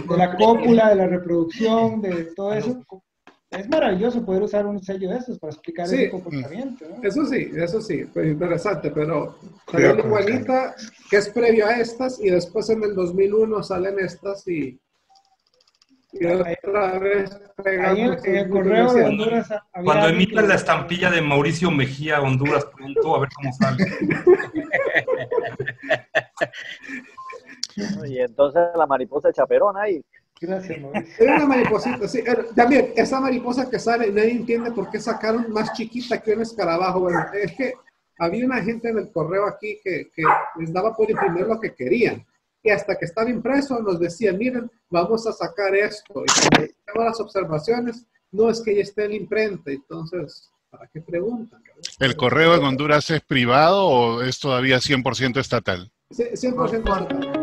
C: de la cópula, de la reproducción, de todo eso? Es maravilloso poder usar un sello de esos para explicar ese comportamiento, ¿no?
S: Eso sí, pues interesante, pero salió la iguanita, que es previo a estas, y después en el 2001 salen estas y otra vez pegamos
C: en el correo de Honduras.
T: Cuando emitan la estampilla de Mauricio Mejía Honduras pronto, a ver cómo sale.
H: Y entonces la mariposa chaperona ahí.
C: Gracias, Mauricio.
S: Era una mariposita, sí. También, esa mariposa que sale, nadie entiende por qué sacaron más chiquita que un escarabajo. Bueno, es que había una gente en el correo aquí que les daba por imprimir lo que querían. Y hasta que estaba impreso nos decían, miren, vamos a sacar esto. Y cuando hicimos las observaciones, no es que ya esté en la imprenta. Entonces, ¿para qué preguntan?
F: ¿El correo en Honduras es privado o es todavía 100% estatal?
S: 100% estatal.